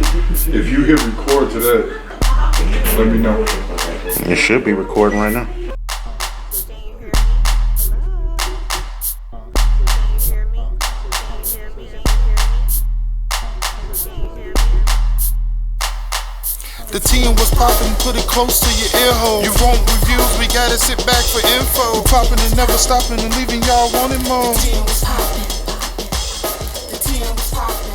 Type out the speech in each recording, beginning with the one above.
If you hit record to that, let me know. It should be recording right now. The TM was poppin', put it close to your ear hole. You want reviews, we gotta sit back for info. We poppin' and never stoppin' and leaving y'all wanting more. The TM was poppin'. The TM was poppin'.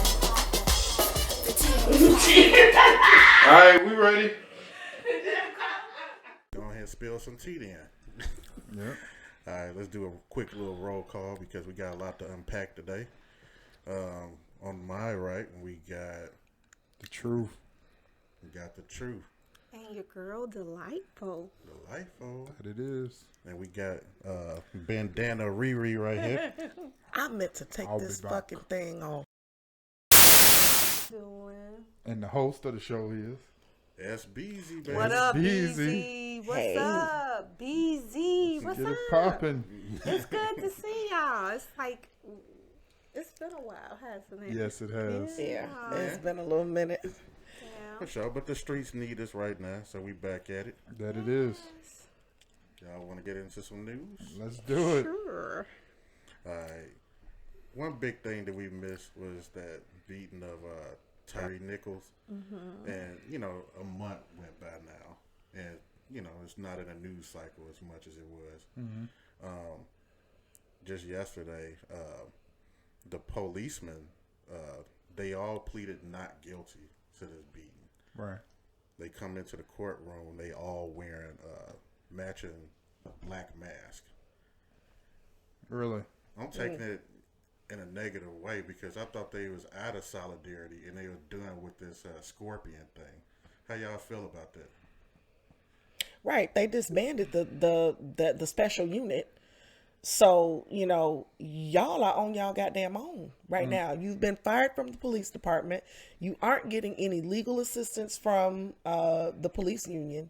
Alright, we ready? Go ahead and spill some tea then. Yeah. Alright, let's do a quick little roll call because we got a lot to unpack today. On my right, we got The truth. We got the truth. And your girl, Delightful. Delightful. That it is. And we got Bandana Riri right here. I meant to take I'll this be back. fucking thing off. Doing. And the host of the show is SBZ, baby. What up, Beezy. BZ? What's Hey. up, BZ? What's Get up? it popping. It's good to see y'all. It's like, it's been a while, hasn't it? Yes, it has. Yeah, it's been a little minute. For sure, but the streets need us right now, so we back at it. That it is. Y'all want to get into some news? Let's do it. Sure. Alright. One big thing that we missed was that beating of Tyre Nicohls. Mm-hmm. And, a month went by now. And, it's not in a news cycle as much as it was. Mm-hmm. Just yesterday, the policemen, they all pleaded not guilty to this beating. Right. They come into the courtroom, they all wearing matching black mask. Really. I'm taking it in a negative way because I thought they was out of solidarity and they were done with this scorpion thing. How y'all feel about that? Right, they disbanded the special unit. So, y'all are on y'all goddamn own right now. You've been fired from the police department. You aren't getting any legal assistance from the police union.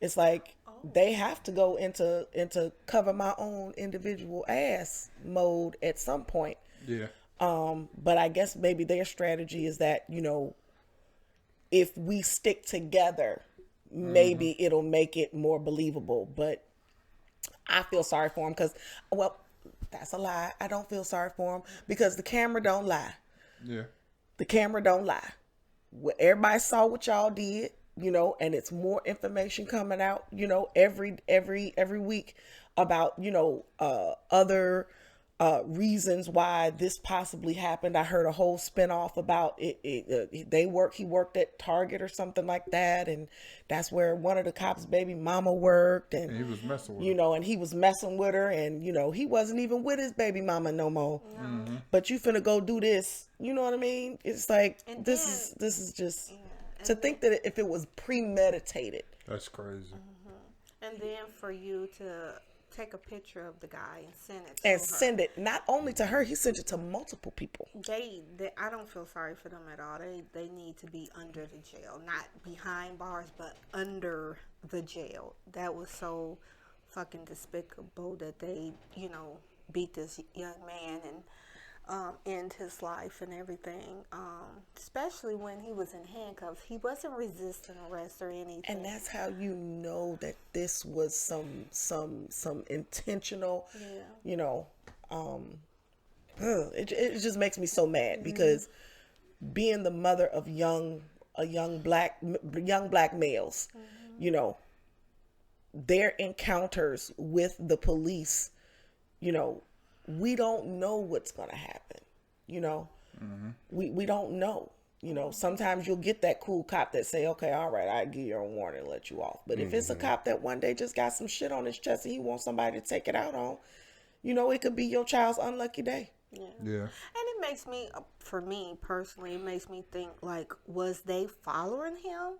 It's like they have to go into cover my own individual ass mode at some point. Yeah. But I guess maybe their strategy is that, if we stick together, maybe it'll make it more believable. But I feel sorry for him because, well, that's a lie. I don't feel sorry for him because the camera don't lie. Yeah. The camera don't lie. Everybody saw what y'all did, and it's more information coming out, every week about, other reasons why this possibly happened. I heard a whole spinoff about it. He worked at Target or something like that, and that's where one of the cops' baby mama worked, and he was messing with her. and he was messing with her, and he wasn't even with his baby mama no more. Mm-hmm. But you finna go do this, you know what I mean? It's like And this is just to think that if it was premeditated. That's crazy. And then for you to take a picture of the guy and send it to And her. send it not only to her, he sent it to multiple people. They I don't feel sorry for them at all. They need to be under the jail, not behind bars, but under the jail. That was so fucking despicable that they, beat this young man and end his life and everything. Especially when he was in handcuffs, he wasn't resisting arrest or anything. And that's how you know that this was some intentional, it just makes me so mad because being the mother of young black males, their encounters with the police, we don't know what's going to happen. We don't know. Sometimes you'll get that cool cop that say, okay, all right, I give you a warning and let you off. But if it's a cop that one day just got some shit on his chest and he wants somebody to take it out on, it could be your child's unlucky day. Yeah. Yeah. And it makes me, for me personally, it makes me think, like, was they following him?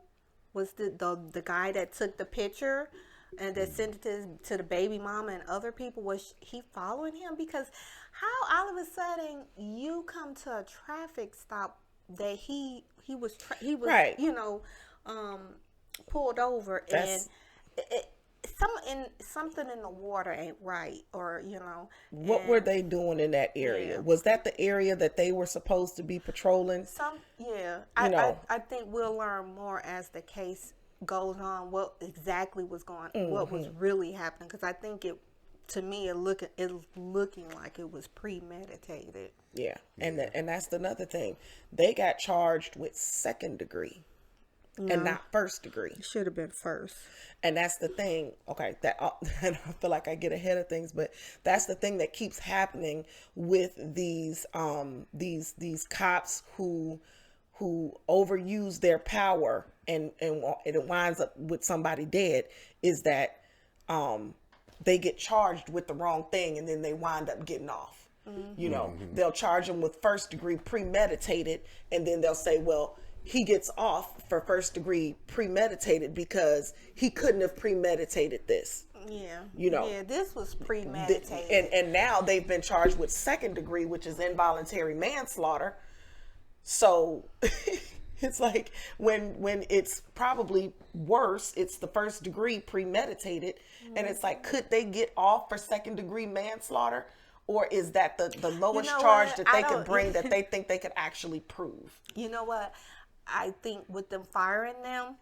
Was the guy that took the picture and that sent it to the baby mama and other people, was he following him? Because how all of a sudden you come to a traffic stop that he was right. pulled over, That's... and and something in the water ain't right, or What were they doing in that area? Yeah. Was that the area that they were supposed to be patrolling? I think we'll learn more as the case goes on what exactly was going, what was really happening, because I think it looking like it was premeditated. Yeah, and that's another thing. They got charged with second degree, and not first degree. It should have been first. And that's the thing. Okay, and I feel like I get ahead of things, but that's the thing that keeps happening with these cops who overuse their power and it winds up with somebody dead. Is that they get charged with the wrong thing and then they wind up getting off. They'll charge them with first degree premeditated, and then they'll say, well, he gets off for first degree premeditated because he couldn't have premeditated this. Yeah. Yeah, this was premeditated. And now they've been charged with second degree, which is involuntary manslaughter. So it's like when it's probably worse, it's the first degree premeditated. And it's like, could they get off for second degree manslaughter? Or is that the lowest charge that they could bring that they think they could actually prove? You know what? I think with them firing them,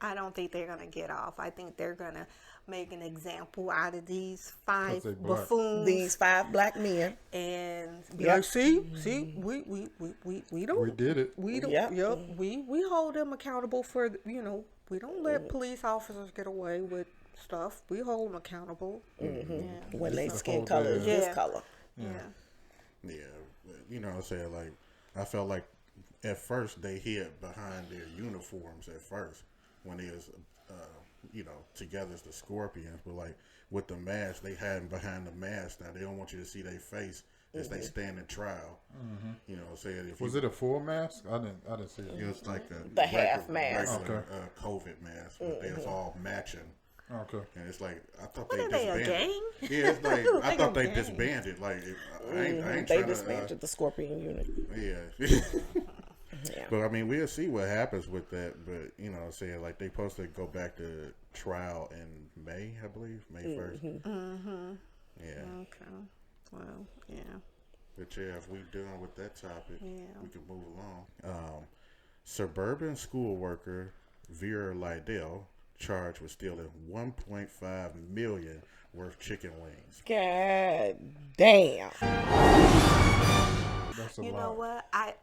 I don't think they're going to get off. I think they're going to make an example out of these 5 buffoons. These 5 black men. And be like, see, we don't. We did it. We don't. Yep. We hold them accountable for, we don't let police officers get away with stuff. We hold them accountable. When they skin color is this color. Yeah, what I'm saying? Like, I felt like at first they hid behind their uniforms at first when they was, together as the Scorpions. But like with the mask, they hiding behind the mask now. They don't want you to see their face as they stand in trial. You know what I'm saying? Was it a full mask? I didn't see it. It was like The half mask. regular, COVID mask, but they was all matching. Okay. And it's like, I thought What they are they, a disbanded. gang? Yeah, it's like, I Like thought a they gang. disbanded. Like, I ain't They trying disbanded the Scorpion unit. Yeah. Yeah. But I mean, we'll see what happens with that. But you know what I'm saying? Like, they supposed to go back to trial in May, I believe. May 1st. Yeah. Okay. Well, yeah. But yeah, if we done with that topic, Yeah. we can move along. Suburban school worker Vera Lydell charged with stealing $1.5 million worth chicken wings. God damn. That's a You lot. know what? I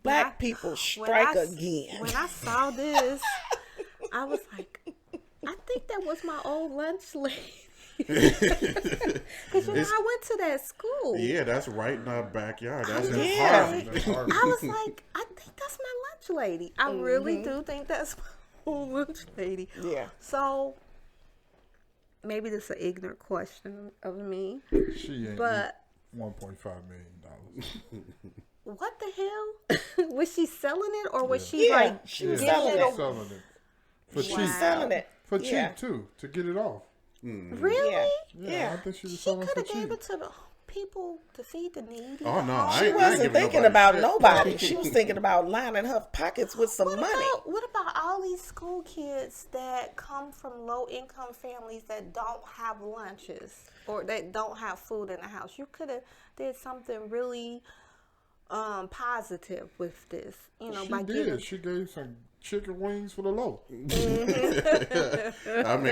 Black people strike again. When I saw this, I was like, I think that was my old lunch lady. Because I went to that school. Yeah, that's right in our backyard. That's in Yeah. Harvey. I was like, I think that's my lunch lady. I really do think that's my old lunch lady. Yeah. So maybe this is an ignorant question of me, She ain't but $1.5 million. what the hell? Was she selling it, or was she Yeah, like she was getting selling it? it. Selling it. For She cheap. was selling it. For Yeah. cheap too, to get it off. Really? Yeah. Yeah, I think she was She selling could for have gave cheap. it to the people to feed the needy. Oh, no. She I ain't wasn't giving thinking nobody about shit. nobody. She was thinking about lining her pockets with some money. What about all these school kids that come from low income families that don't have lunches or that don't have food in the house? You could have did something really positive with this, She by did. giving. She gave some chicken wings for the low. I mean,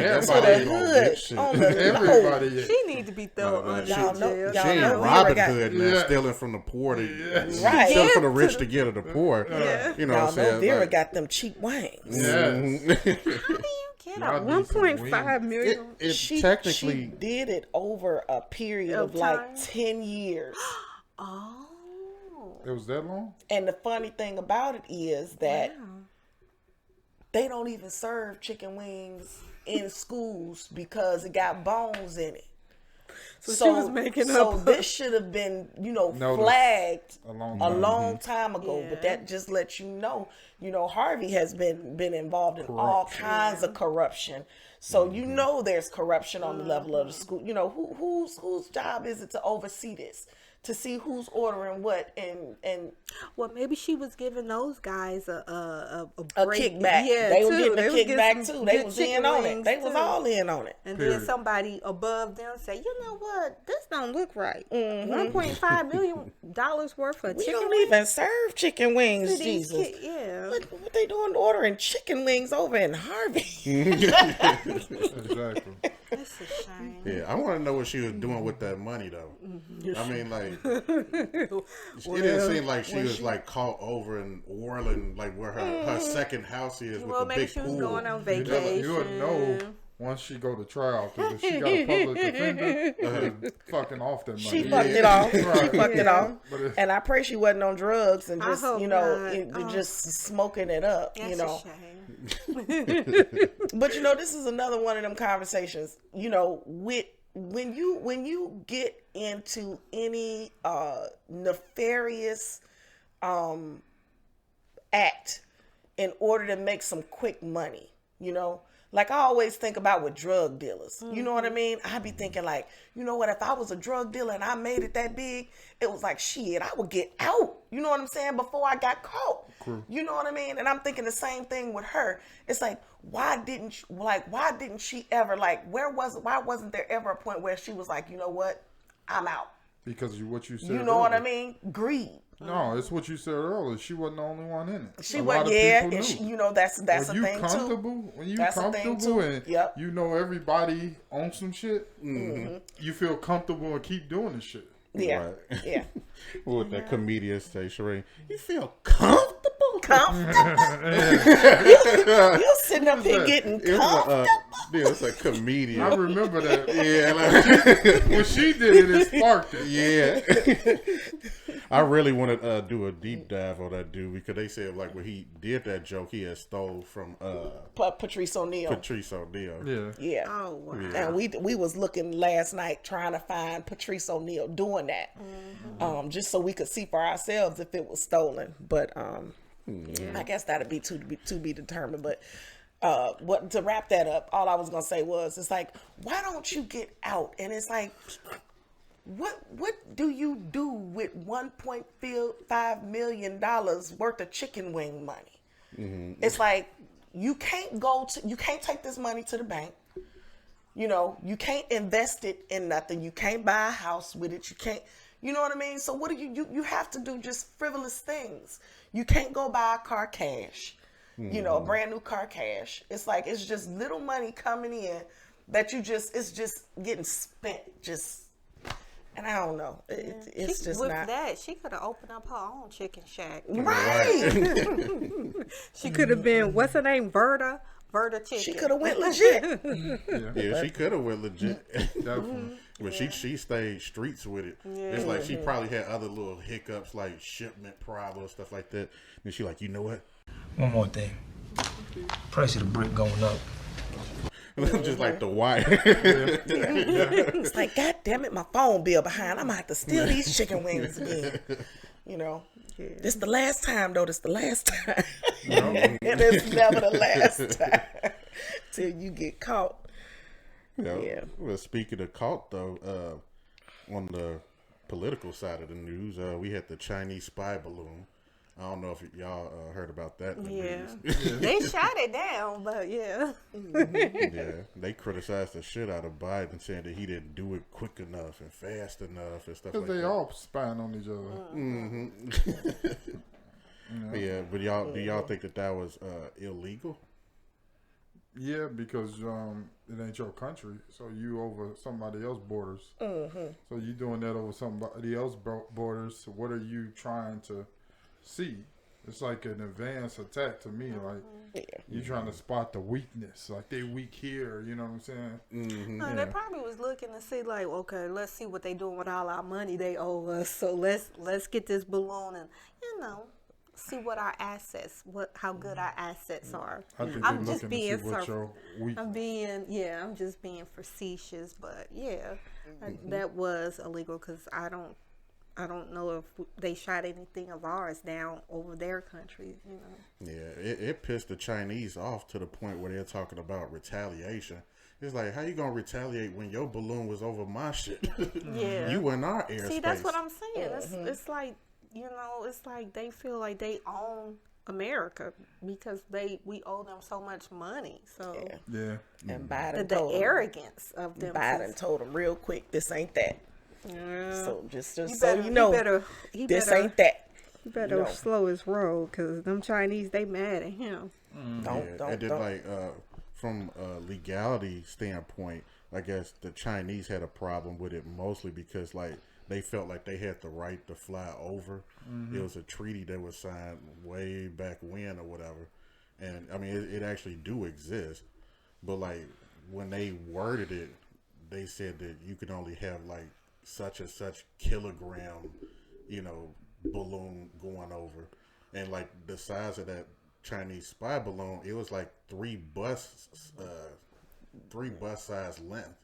That's everybody how ain't they gonna hood get shit. on the Everybody. low. She need to be thrown man, under y'all jail. know- She y'all ain't know Robin Vera got- Hood now, Yeah. stealing from the poor to Right. stealing from the rich to get to the poor. Yeah. You know what Y'all I'm know saying? Vera Like, got them cheap wings. Yes. How do you get Y'all a need some 1.5 million? it She technically, did it over a period Of of like time? 10 years. Oh, It was that long? And the funny thing about it is that wow. they don't even serve chicken wings in schools because it got bones in it. So she was making so up. this should have been, Noticed flagged a long a time. long time ago. Yeah. But that just lets you know, Harvey has been involved in all kinds of corruption. So there's corruption on the level of the school. Whose job is it to oversee this? to see who's ordering what and Well, maybe she was giving those guys a break. kickback. Yeah, They were too. getting a was kickback some too. They good was chicken in on it. wings, They was too. all in on it. And Period. then somebody above them say, you know what? This don't look right. Mm-hmm. $1.5 million worth of We chicken don't wings. even serve chicken wings, to these Jesus. yeah. What they doing ordering chicken wings over in Harvey? Exactly. That's a shame. Yeah, I want to know what she was doing with that money though. I mean, like, it didn't seem like she was like caught over in Orland, like where her second house is with Well, the maybe big she was pool. going on You vacation. would know once she go to trial, because if she got a public defender, they're fucking off that money. She fucked it off. Right. She fucked it off. But if- And I pray she wasn't on drugs and I just, hope you know, not. just smoking it up, That's you know. a shame. But you know, this is another one of them conversations. You know, with when you get into any nefarious act in order to make some quick money, you know. Like I always think about with drug dealers. You know what I mean? I be thinking like, you know what, if I was a drug dealer and I made it that big, it was like, shit, I would get out. You know what I'm saying? Before I got caught. You know what I mean? And I'm thinking the same thing with her. It's like, why didn't she ever, like, why wasn't there ever a point where she was like, you know what, I'm out? Because of what you said. You know what I earlier. mean? Greed. No, it's what you said earlier. She wasn't the only one in it. She A was, lot of yeah, people and knew. she, you know, that's when a you thing comfortable, too. when you That's a thing, comfortable too. and Yep. you know everybody on some shit, you feel comfortable and keep doing the shit. Yeah, Right. yeah. What that comedian say, Shereen? You feel comfortable? You sitting up here getting It was comfortable. it's a comedian. I remember that. Yeah, like, When she did it sparked it. yeah. I really want to do a deep dive on that dude because they said like when he did that joke, he had stole from Patrice O'Neal. Patrice O'Neal. Yeah. Yeah. Oh, wow. And we was looking last night trying to find Patrice O'Neal doing that, just so we could see for ourselves if it was stolen. But I guess that'd be to be determined. But what to wrap that up, all I was gonna say was, it's like, why don't you get out? And it's like, what do you do with $1.5 million worth of chicken wing money? It's like you can't take this money to the bank. You know, you can't invest it in nothing. You can't buy a house with it. You can't, you know what I mean? So what do you have to do just frivolous things. You can't go buy a car cash, you know, a brand new car cash. It's like, it's just little money coming in that it's just getting spent. And I don't know. It's just with not. that, she could have opened up her own chicken shack. Right. She could have been, what's her name? Verda Chicken. She could have went legit. Yeah, she could have went legit. Definitely. But she stayed streets with it. It's like she probably had other little hiccups like shipment problems, stuff like that. And she like, you know what? One more thing. Price of the brick going up. Just like the wire. It's like, God damn it, my phone bill behind. I'm gonna have to steal these chicken wings again. You know, this the last time though. This the last time. And it's never the last time till you get caught. Yeah. Well, speaking of caught though, on the political side of the news, we had the Chinese spy balloon. I don't know if y'all heard about that. In the news. They shot it down, but yeah. Yeah, they criticized the shit out of Biden, saying that he didn't do it quick enough and fast enough and stuff like Because that. they all spying on each other. Yeah, but do y'all think that was illegal? Yeah, because it ain't your country, so you over somebody else's borders. So you doing that over somebody else's borders. So what are you trying to see? It's like an advanced attack to me. Like you trying to spot the weakness. Like they weak here. You know what I'm saying? No, they probably was looking to see like, okay, let's see what they doing with all our money they owe us. So let's get this balloon and see what our assets, how good our assets are. I think I'm they're just looking being to see what your weak. I'm just being facetious, but yeah, that was illegal because I I don't know if they shot anything of ours down over their countries, you know. Yeah, it pissed the Chinese off to the point where they're talking about retaliation. It's like, how you gonna retaliate when your balloon was over my shit? Yeah. You in our airspace. See, that's what I'm saying. It's like, you know, it's like they feel like they own America because we owe them so much money. So Yeah. And Biden the told him, arrogance of them. Biden told him real quick, this ain't that. Yeah. So just He so better- you know, this ain't that. You better slow his roll because them Chinese, they mad at him. Don't. Like from a legality standpoint, I guess the Chinese had a problem with it mostly because like they felt like they had the right to fly over. It was a treaty that was signed way back when or whatever, and I mean it actually do exist, but like when they worded it, they said that you could only have like such and such kilogram, you know, balloon going over, and like the size of that Chinese spy balloon, it was like three bus size length,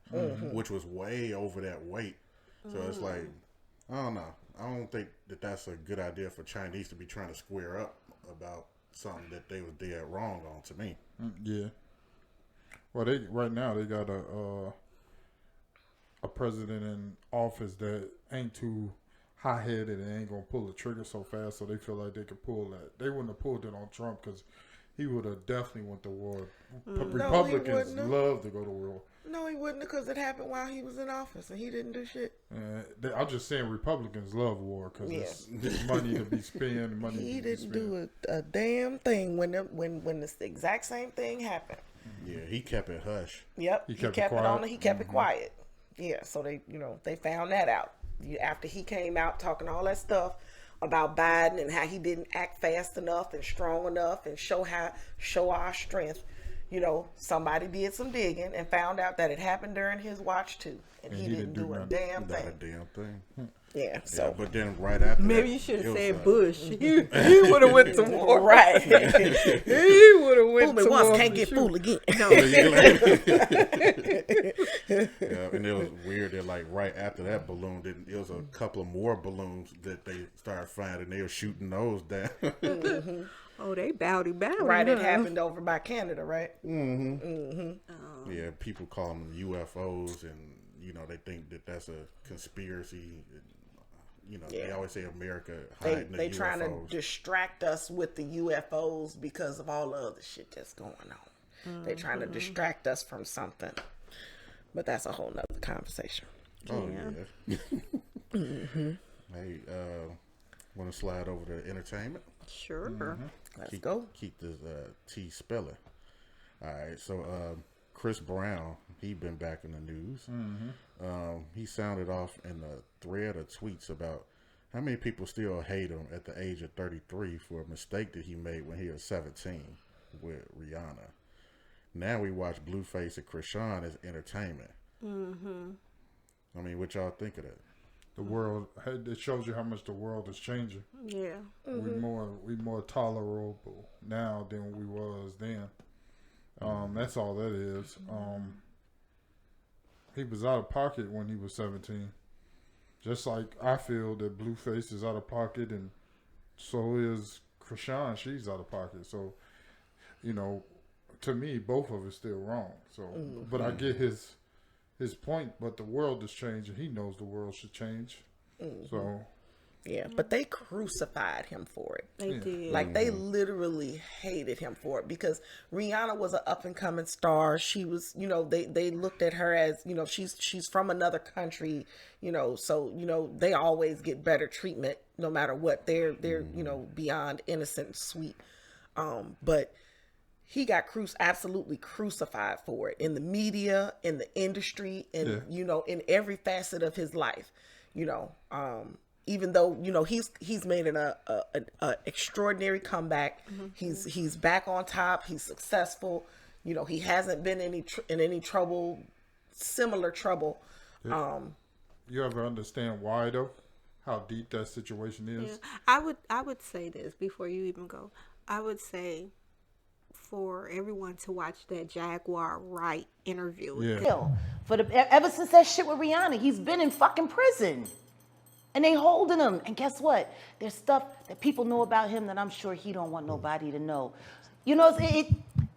which was way over that weight. So it's like, I don't know. I don't think that that's a good idea for Chinese to be trying to square up about something that they was dead wrong on. To me, Yeah. Well, they right now they got a president in office that ain't too high-headed and ain't gonna pull the trigger so fast, so they feel like they could pull that. They wouldn't have pulled it on Trump because he would have definitely went to war. Republicans love to go to war. No, he wouldn't, because it happened while he was in office and he didn't do shit. I'm just saying Republicans love war because it's money to be spent. He didn't do a damn thing when the exact same thing happened. yeah, he kept it hush. Yep, he kept it quiet. He kept it quiet. Yeah, so they found that out after he came out talking all that stuff about Biden and how he didn't act fast enough and strong enough and show our strength. You know, somebody did some digging and found out that it happened during his watch too, and he didn't do a damn Not a thing. damn thing. Yeah, so But then right after Maybe that, you should it have was said like- Bush. He would have went to war. right. He would have went Fool me to once, war. can't for get sure. fooled again. No. Yeah, and it was weird that like right after that balloon, it was a couple of more balloons that they started finding. They were shooting those down. Oh, they bowdy. Right, it huh? happened over by Canada, right? Yeah, people call them UFOs, and you know they think that that's a conspiracy. You know, they always say America hiding They the trying to UFOs. distract us with the UFOs because of all the other shit that's going on. They trying to distract us from something, but that's a whole nother conversation. Oh yeah. Hey, want to slide over to entertainment? Sure. Let's go. Keep this T spelling. All right, so Chris Brown, he been back in the news. He sounded off in a thread of tweets about how many people still hate him at the age of 33 for a mistake that he made when he was 17 with Rihanna. Now we watch Blueface and Krishan as entertainment. I mean, what y'all think of that? The world, it shows you how much the world is changing. Yeah. We more tolerable now than we was then. That's all that is. He was out of pocket when he was 17. Just like I feel that Blueface is out of pocket, and so is Krishan. She's out of pocket. So, you know, to me, both of us still wrong. So, but I get his point. But the world is changing. He knows the world should change. So, Yeah, but they crucified him for it. They did. Like, they literally hated him for it because Rihanna was an up and coming star. She was, you know, they looked at her as, you know, she's from another country, you know, so, you know, they always get better treatment no matter what. They're you know, beyond innocent and sweet. But he got absolutely crucified for it in the media, in the industry, and you know, in every facet of his life, you know. Even though, you know, he's made an extraordinary comeback. He's back on top. He's successful. You know, he hasn't been in any trouble, similar trouble. you ever understand why though? How deep that situation is? Yeah. I would say this before you even go. I would say for everyone to watch that Jaguar Wright interview. Yeah. Ever since that shit with Rihanna, he's been in fucking prison. And they holding him. And guess what? There's stuff that people know about him that I'm sure he don't want nobody to know. You know,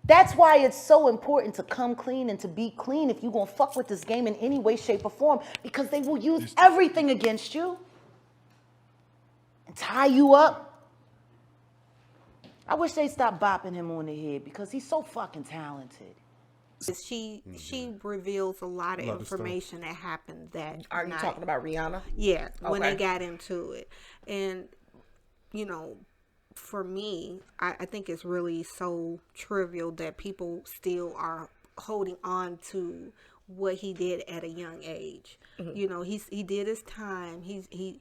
that's why it's so important to come clean and to be clean if you're going to fuck with this game in any way, shape, or form, because they will use everything against you and tie you up. I wish they stopped bopping him on the head because he's so fucking talented. She reveals a lot of information that happened that night. Are you talking about Rihanna? Yeah, when Okay. they got into it. And, you know, for me, I think it's really so trivial that people still are holding on to what he did at a young age. Mm-hmm. You know, he did his time. He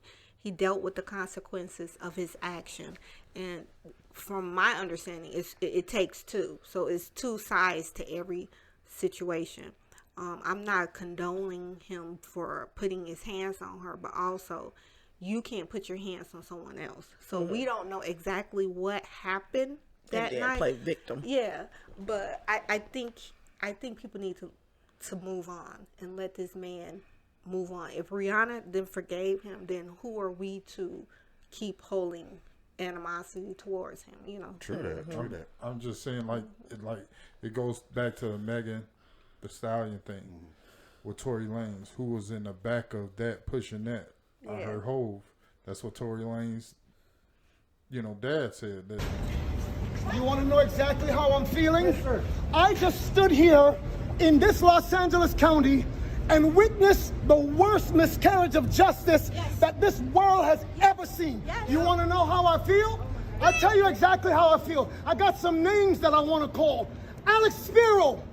dealt with the consequences of his action. And from my understanding, it takes two. So it's two sides to every situation. I'm not condoning him for putting his hands on her, but also you can't put your hands on someone else. So we don't know exactly what happened that night. Play victim. Yeah, but I think people need to move on and let this man move on. If Rihanna then forgave him, then who are we to keep holding animosity towards him? You know. True that. I'm just saying, it goes back to the Megan Thee Stallion thing with Tory Lanez, who was in the back of that pushing that. I heard Hove. That's what Tory Lanez, dad said. That. You want to know exactly how I'm feeling? Yes, sir. I just stood here in this Los Angeles County and witnessed the worst miscarriage of justice that this world has ever seen. Yes. You want to know how I feel? I'll tell you exactly how I feel. I got some names that I want to call. Alex Spiro,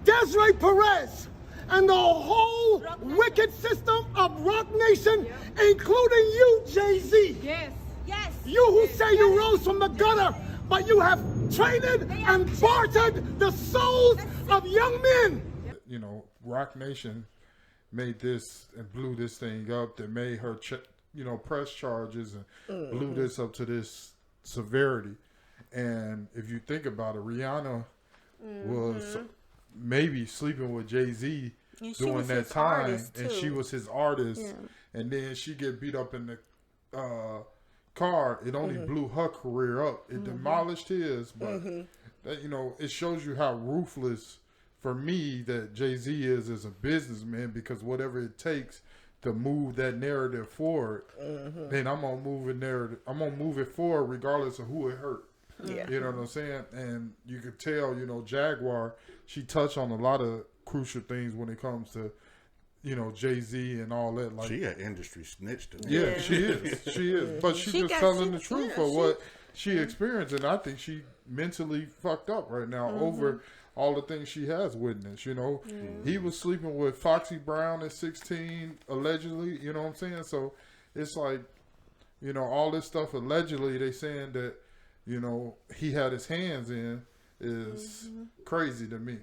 Desiree Perez, and the whole wicked system of Rock Nation, including you, Jay-Z. Yes. You who say you rose from the gutter, but you have traded and bartered the souls of young men. Rock Nation made this and blew this thing up, that made her, press charges and blew this up to this severity. And if you think about it, Rihanna was maybe sleeping with Jay-Z during that time, and she was his artist, and then she get beat up in the car. It only blew her career up. It demolished his, but that, it shows you how ruthless, for me, that Jay-Z is as a businessman, because whatever it takes to move that narrative forward, then I'm gonna move it forward regardless of who it hurt. Yeah. You know what I'm saying? And you could tell, Jaguar, she touched on a lot of crucial things when it comes to, Jay-Z and all that. Like, she an industry snitch to me. Yeah, she is. She is. But she just telling the truth of what she experienced. And I think she mentally fucked up right now over all the things she has witnessed. He was sleeping with Foxy Brown at 16, allegedly. You know what I'm saying? So it's like, all this stuff allegedly, they saying that, he had his hands in is crazy to me.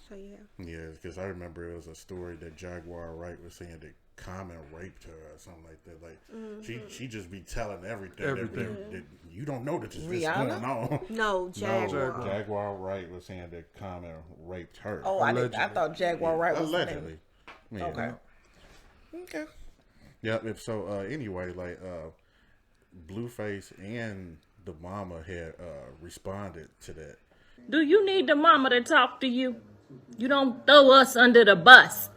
So yeah, because I remember it was a story that Jaguar Wright was saying that Common raped her or something like that. Like she just be telling everything. That you don't know that this is going on. No, Jaguar. Jaguar Wright was saying that Common raped her. Oh, I thought Jaguar Wright was allegedly. Okay. Yeah. So anyway, like Blueface and the mama had responded to that. Do you need the mama to talk to you? You don't throw us under the bus.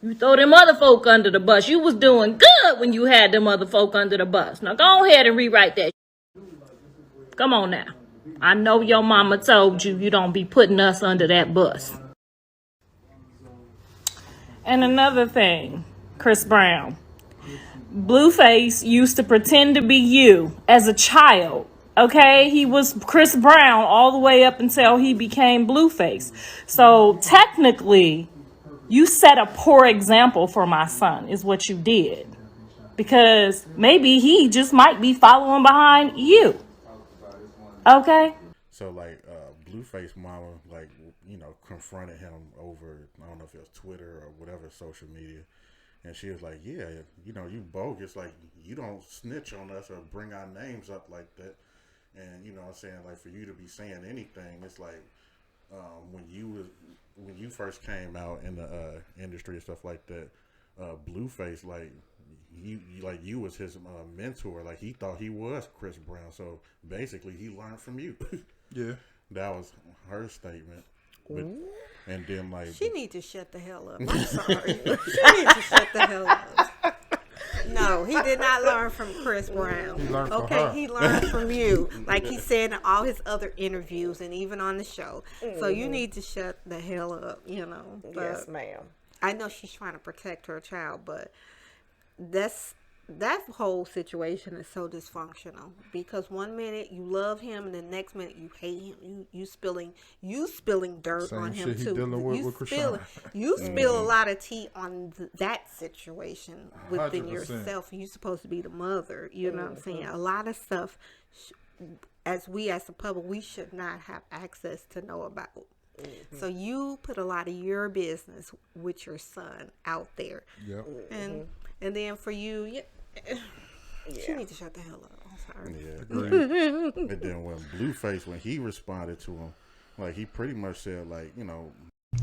You throw them other folk under the bus. You was doing good when you had them other folk under the bus. Now go ahead and rewrite that. Come on now. I know your mama told you don't be putting us under that bus. And another thing, Chris Brown. Blueface used to pretend to be you as a child. Okay, he was Chris Brown all the way up until he became Blueface. So technically, you set a poor example for my son, is what you did. Because maybe he just might be following behind you. Okay? So, like, Blueface mama, like, confronted him over, I don't know if it was Twitter or whatever social media. And she was like, yeah, you bogus. Like, you don't snitch on us or bring our names up like that. And, I'm saying, like, for you to be saying anything, it's like when you first came out in the industry and stuff like that, Blueface, like you was his mentor. Like he thought he was Chris Brown. So basically, he learned from you. Yeah, that was her statement. But, and then like she need to shut the hell up. I'm sorry. She needs to shut the hell up. No, he did not learn from Chris Brown. He learned from her. He learned from you, like he said in all his other interviews and even on the show. So you need to shut the hell up. You know. But Yes, ma'am. I know she's trying to protect her child, but that whole situation is so dysfunctional because one minute you love him and the next minute you hate him. You spilling dirt Same on him shit he too. dealing with Krishan. You spill a lot of tea on that situation within 100%. yourself. You're supposed to be the mother. You know what I'm saying? A lot of stuff as the public, we should not have access to know about. So you put a lot of your business with your son out there. Yep. And then for you, she need to shut the hell up. I'm sorry. Yeah. And then when Blueface, when he responded to him, like he pretty much said, like, you know,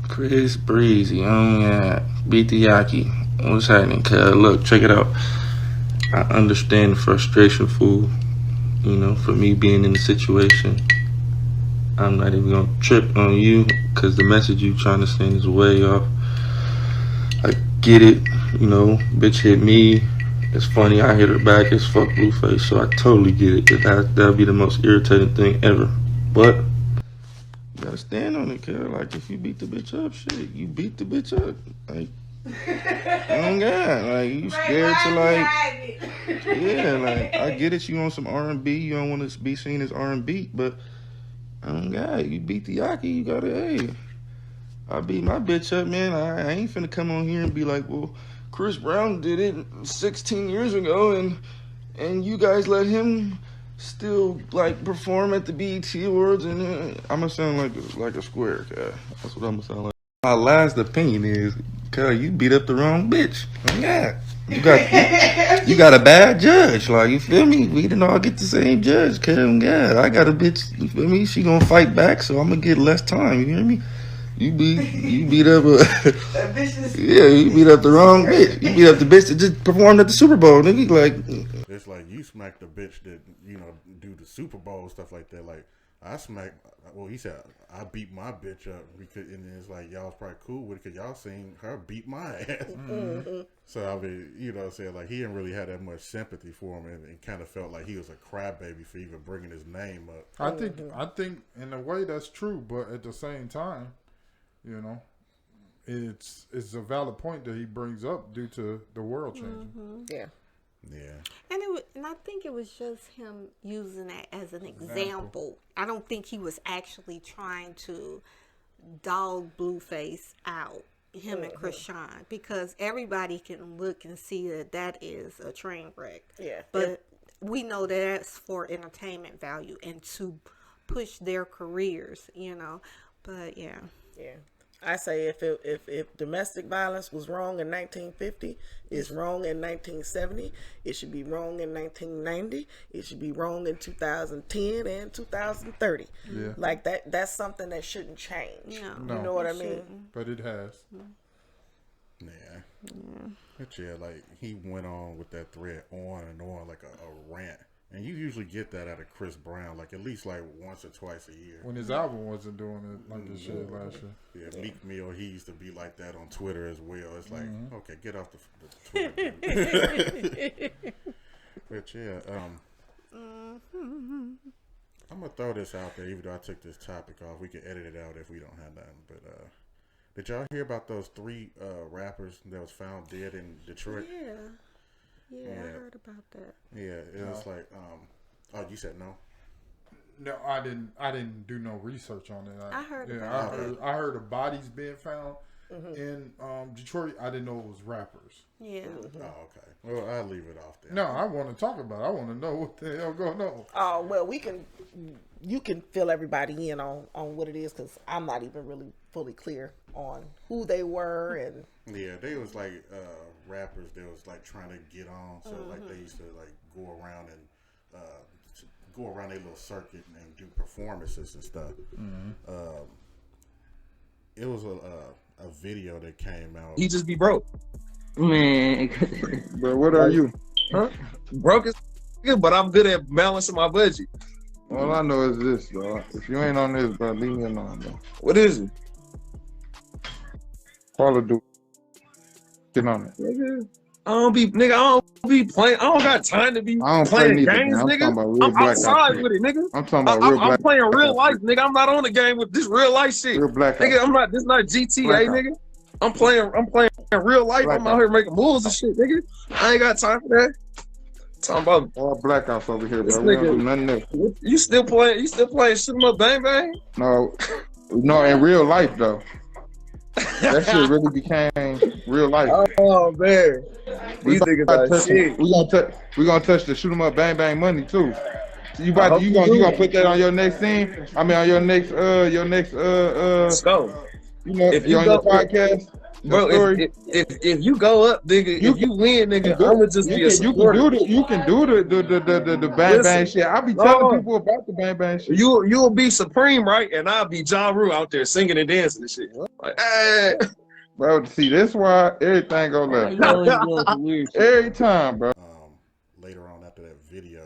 Chris Breezy, beat the Yaki. What's happening? Cuz look, check it out. I understand the frustration, fool. You know, for me being in the situation. I'm not even gonna trip on you because the message you trying to send is way off. I get it, you know, bitch hit me. It's funny, I hit her back. It's fuck Blueface, so I totally get it. That'll be the most irritating thing ever. But you gotta stand on it, cuz. Like, if you beat the bitch up, shit, you beat the bitch up. Like, oh God, like, you scared to, like, yeah, like, I get it, you on some R&B, you don't want to be seen as R&B, but, oh God, you beat the Yaki, you gotta, hey, I beat my bitch up, man. I ain't finna come on here and be like, well, Chris Brown did it 16 years ago, and you guys let him still like perform at the BET Awards, and I'ma sound like a square, cuz. That's what I'ma sound like. My last opinion is, cuz, you beat up the wrong bitch. Oh God, you got a bad judge. Like, you feel me? We didn't all get the same judge, cuz. Oh God, I got a bitch. You feel me? She gonna fight back, so I'm gonna get less time. You hear me? You beat up you beat up the wrong bitch. You beat up the bitch that just performed at the Super Bowl, nigga. Like, it's like you smacked the bitch that, you know, do the Super Bowl stuff like that. Like, I smacked. Well, he said I beat my bitch up because, and it's like y'all was probably cool with it because y'all seen her beat my ass. Mm-hmm. So I mean, you know what I'm saying? Like, he didn't really have that much sympathy for him, and kind of felt like he was a crybaby for even bringing his name up. I think in a way that's true, but at the same time, you know, it's a valid point that he brings up due to the world changing. Mm-hmm. Yeah. And I think it was just him using that as an example. I don't think he was actually trying to dog Blueface out, him and Krishan, because everybody can look and see that is a train wreck. Yeah. But we know that that's for entertainment value and to push their careers, you know. But yeah. Yeah. I say if domestic violence was wrong in 1950, it's wrong in 1970. It should be wrong in 1990. It should be wrong in 2010 and 2030. Yeah. Like that's something that shouldn't change. No, you know what I mean? But it has. Yeah. But yeah, like he went on with that thread on and on like a rant. And you usually get that out of Chris Brown, like at least like once or twice a year. When his album wasn't doing it like this shit last year. Yeah, Meek Mill, he used to be like that on Twitter as well. It's like, okay, get off the Twitter. But yeah, I'm gonna throw this out there, even though I took this topic off. We can edit it out if we don't have nothing. But did y'all hear about those 3 rappers that was found dead in Detroit? Yeah, I heard about that. Yeah, it was like, oh, you said no? No, I didn't do no research on it. I heard about that. I heard of bodies being found in Detroit. I didn't know it was rappers. Yeah. Oh, okay. Well, I'll leave it off there. No, I want to talk about it. I want to know what the hell going on. Oh, well, you can fill everybody in on what it is, because I'm not even really fully clear on who they were. And yeah, they was like rappers that was like trying to get on, so like they used to like go around their little circuit and do performances and stuff. It was a video that came out. He just be broke. Man, Bro, what are you? huh? Broke as but I'm good at balancing my budget. All I know is this, dog. If you ain't on this, bro, leave me alone, bro. What is it? Call of Duty. Get on it. Nigga, I don't be playing. I don't got time to be I don't play playing neither, games, man. I'm nigga. talking about real I'm black outside ops. with it, nigga. I'm talking about real black. I'm playing real ops. life, nigga. I'm not on the game with this real life shit. Real black Nigga, ops. I'm not. This not GTA, Black nigga. I'm playing real life. Black I'm out here making moves and shit, nigga. I ain't got time for that. Talking about all black ops over here, this bro. We don't nigga. do nothing else. You still playing? Shoot 'em up, bang bang? No, in real life though. That shit really became real life. Oh man, these niggas are shit. We gonna touch the shoot 'em up, bang bang money too. So you gonna put that on your next scene? I mean, on your next Let's go. You know, if you on go, your podcast. Bro, if you go up, nigga, if you win, nigga, I'ma just be a supporter. You can do the bang bang shit. I'll be telling people about the bang bang shit. You'll be Supreme, right? And I'll be Ja Rule out there singing and dancing and shit. Like, hey. Bro, see, that's why everything go left. Every time, bro. Later on after that video,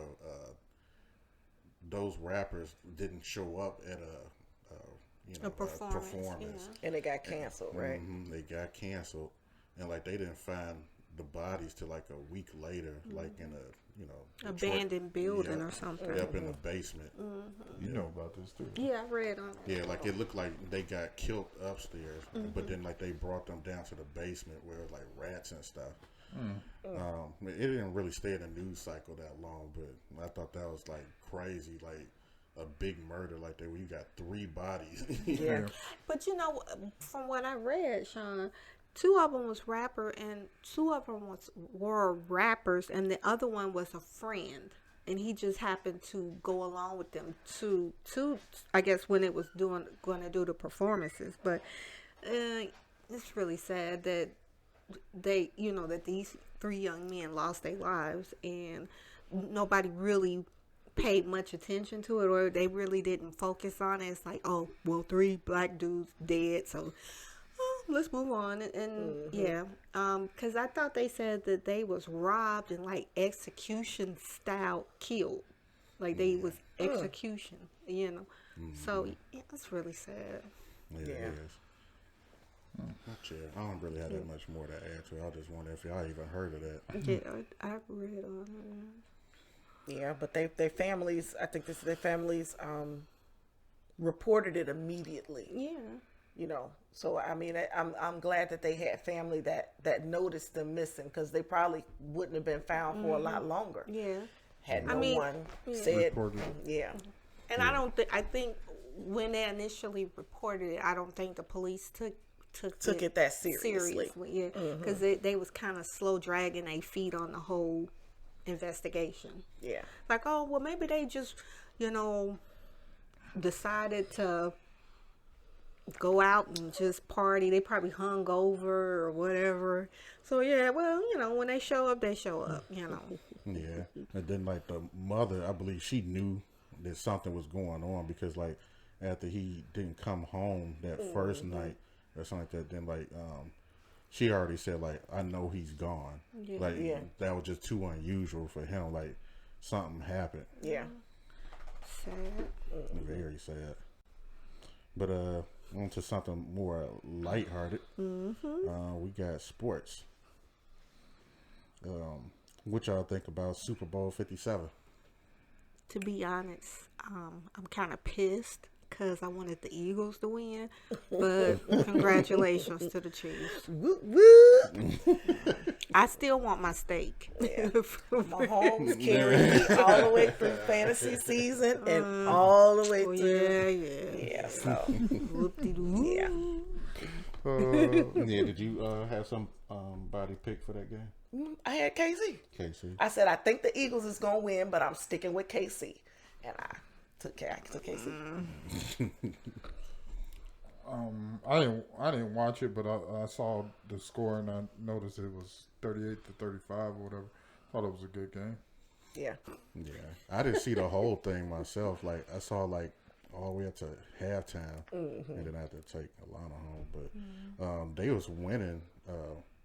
those rappers didn't show up at a performance. Yeah. And it got canceled, right? They got canceled, and like they didn't find the bodies till like a week later, like in a abandoned building or something. Up in the basement. You know about this too? Yeah, I read on. Yeah, like it looked like they got killed upstairs, but then like they brought them down to the basement where it was like rats and stuff. It didn't really stay in the news cycle that long, but I thought that was like crazy, like a big murder like that where you got 3 bodies. Yeah. But you know, from what I read, Sean, 2 of them was rapper and 2 of them were rappers, and the other one was a friend, and he just happened to go along with them to I guess when it was going to do the performances. But it's really sad that that these 3 young men lost their lives and nobody really paid much attention to it, or they really didn't focus on it. It's like, oh well, 3 black dudes dead, so let's move on. And yeah, because I thought they said that they was robbed and like execution style killed, like they was execution, so yeah, that's really sad. Yeah, it is. I don't really have that much more to add to it. I just wonder if y'all even heard of that. Yeah, I read on it. Yeah, but their families, I think their families reported it immediately. Yeah. So I mean, I'm glad that they had family that noticed them missing, because they probably wouldn't have been found for a lot longer. Yeah. Had no one said. Yeah. And I think when they initially reported it, I don't think the police took it that seriously. Yeah, because they was kind of slow dragging their feet on the whole investigation. Yeah. Like, oh, well, maybe they just, decided to go out and just party. They probably hung over or whatever. So, yeah, well, when they show up, they show up, Yeah. And then, like, the mother, I believe she knew that something was going on, because, like, after he didn't come home that first night or something like that, then, like, she already said, like, I know he's gone. Yeah. Like, that was just too unusual for him. Like, something happened. Yeah. Sad. Very sad. But, on to something more lighthearted. We got sports. What y'all think about Superbowl 57? To be honest, I'm kind of pissed because I wanted the Eagles to win, but congratulations to the Chiefs. I still want my steak. Yeah. Mahomes carried me all the way through fantasy season and all the way through. Yeah. So. Whoop-de-doo. Yeah. Did you have some body pick for that game? I had KC. I said I think the Eagles is gonna win, but I'm sticking with KC, and I took KC. I didn't watch it, but I saw the score and I noticed it was 38-35 or whatever. Thought it was a good game. Yeah. I didn't see the whole thing myself. Like, I saw like all the way up to halftime, and then I had to take Alana home. But they was winning.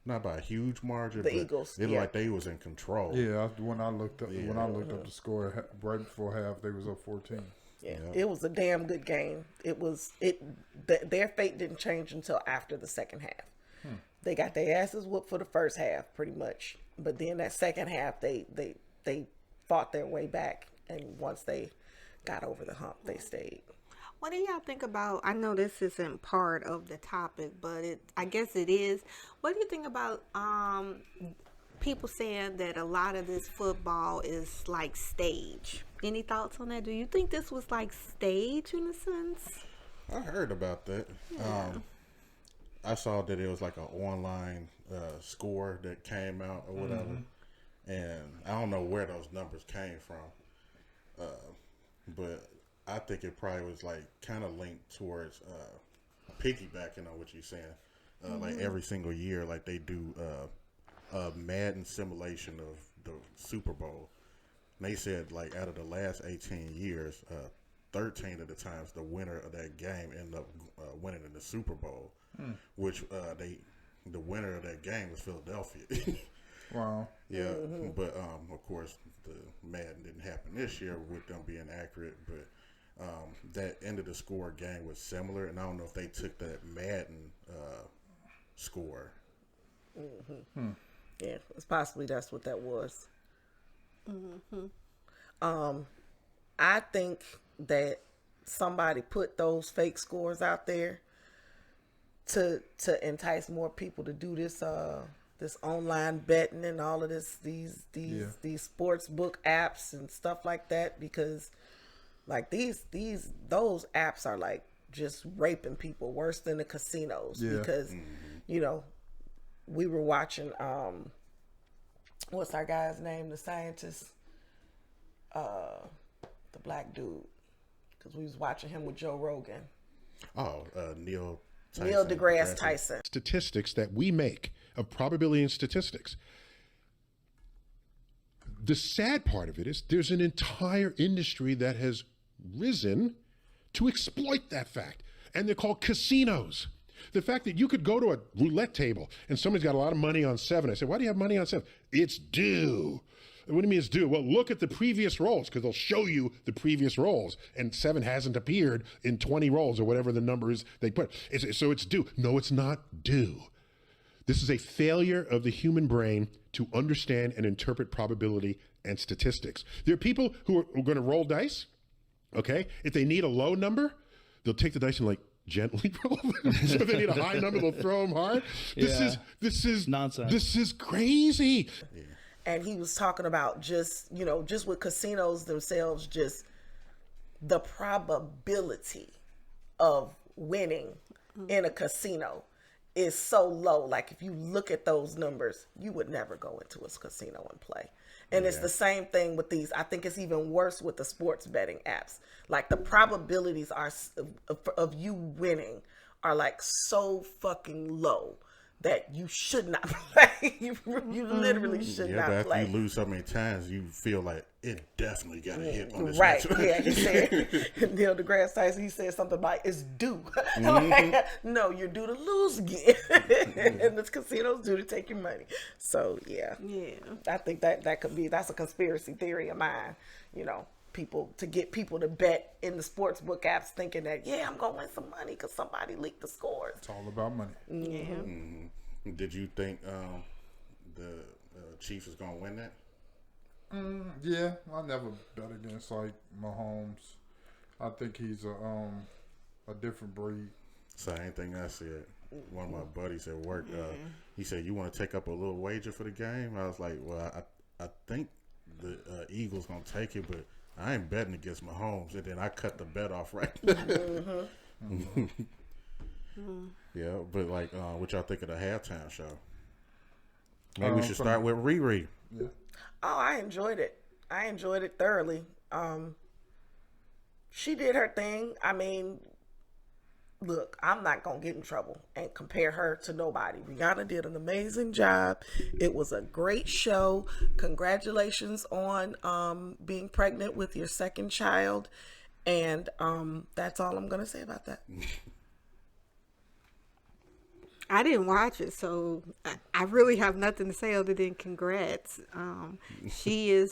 not by a huge margin. The but Eagles, it looked like they was in control. Yeah, when I looked up the score right before half, they was up 14. Yeah, it was a damn good game. Their fate didn't change until after the second half. They got their asses whooped for the first half, pretty much. But then that second half, they fought their way back, and once they got over the hump, they stayed. What do y'all think about, I know this isn't part of the topic, but I guess it is. What do you think about people saying that a lot of this football is like stage? Any thoughts on that? Do you think this was like stage in a sense? I heard about that. Yeah. I saw that it was like an online score that came out or whatever. And I don't know where those numbers came from. But I think it probably was like kind of linked towards piggybacking on what you're saying. Like every single year, like they do a Madden simulation of the Super Bowl. And they said like out of the last 18 years, 13 of the times the winner of that game ended up winning in the Super Bowl, which the winner of that game was Philadelphia. Wow. Yeah, but of course the Madden didn't happen this year with them being accurate, but that end of the score game was similar, and I don't know if they took that Madden score. Yeah, it's possibly that's what that was. I think that somebody put those fake scores out there to entice more people to do this this online betting and all of these sports book apps and stuff like that, because like those apps are like just raping people worse than the casinos. Because you know, we were watching what's our guy's name, the scientist, the black dude, because we was watching him with Joe Rogan. Neil deGrasse Tyson. Statistics that we make of probability and statistics. The sad part of it is there's an entire industry that has risen to exploit that fact, and they're called casinos. The fact that you could go to a roulette table and somebody's got a lot of money on 7. I said, why do you have money on 7? It's due. What do you mean it's due? Well, look at the previous rolls, because they'll show you the previous rolls, and 7 hasn't appeared in 20 rolls or whatever the number is they put. So it's due. No, it's not due. This is a failure of the human brain to understand and interpret probability and statistics. There are people who are going to roll dice, okay? If they need a low number, they'll take the dice and like gently roll them. So if they need a high number, they'll throw them hard. This is nonsense. This is crazy. And he was talking about just with casinos themselves, just the probability of winning in a casino is so low. Like if you look at those numbers, you would never go into a casino and play. And it's the same thing with these. I think it's even worse with the sports betting apps. Like the probabilities of you winning are like so fucking low that you should not play. You literally should not play. play. After you lose so many times, you feel like it definitely got a hit on this. Right? Yeah, he said Neil deGrasse Tyson. He said something about it's due. Like, no, you're due to lose again, and this casino's due to take your money. So yeah, I think that could be that's a conspiracy theory of mine. You know, to get people to bet in the sports book apps, thinking that I'm gonna win some money because somebody leaked the scores. It's all about money. Did you think the Chiefs is gonna win that? Yeah, I never bet against like Mahomes. I think he's a different breed. Same thing I said. One of my buddies at work, he said, "You want to take up a little wager for the game?" I was like, "Well, I think the Eagles gonna take it, but I ain't betting against Mahomes." And then I cut the bet off right there. Yeah, but like, what y'all think of the halftime show? Maybe we should start with Riri. Yeah. Oh, I enjoyed it. I enjoyed it thoroughly. She did her thing. I mean, look, I'm not going to get in trouble and compare her to nobody. Rihanna did an amazing job. It was a great show. Congratulations on being pregnant with your second child. And that's all I'm going to say about that. I didn't watch it, so I really have nothing to say other than congrats. She is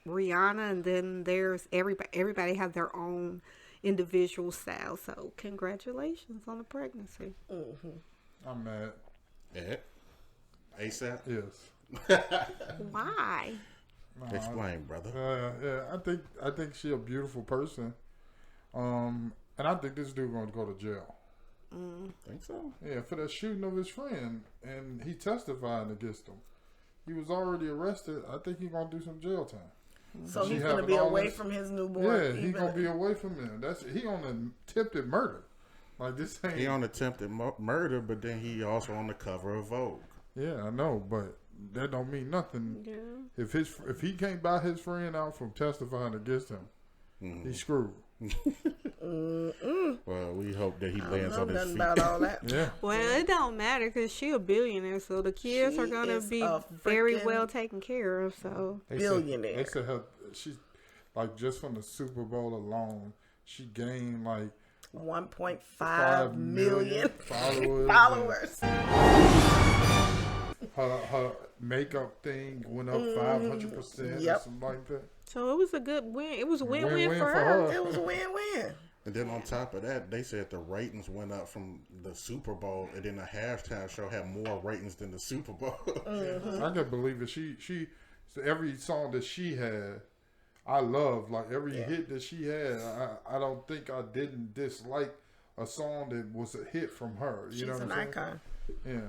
Rihanna, and then there's everybody have their own individual style. So congratulations on the pregnancy. I'm mad. Yeah. ASAP? Yes. Why? Explain, brother. Yeah, I think she a beautiful person. And I think this dude gonna go to jail. Think so? Yeah, for that shooting of his friend, and he testifying against him. He was already arrested. I think he's gonna do some jail time. So he's gonna be away from his newborn. Yeah, he's gonna be away from him. He on attempted murder. Like this ain't. He on attempted murder, but then he also on the cover of Vogue. Yeah, I know, but that don't mean nothing. Yeah. If he can't buy his friend out from testifying against him, he's screwed. Well, we hope that he lands on his feet. About all that. Yeah. Well, it don't matter because she a billionaire, so the kids are gonna be very well taken care of. So billionaire. They said she's like just from the Super Bowl alone, she gained like 1.5 million followers. Her makeup thing went up 500% or something like that. So it was a good win. It was a win-win for her. It was a win-win. And then on top of that, they said the ratings went up from the Super Bowl, and then the halftime show had more ratings than the Super Bowl. I can't believe it. She so every song that she had, I loved. Like every hit that she had, I don't think I didn't dislike a song that was a hit from her. You know what I'm saying? She's an icon. Yeah,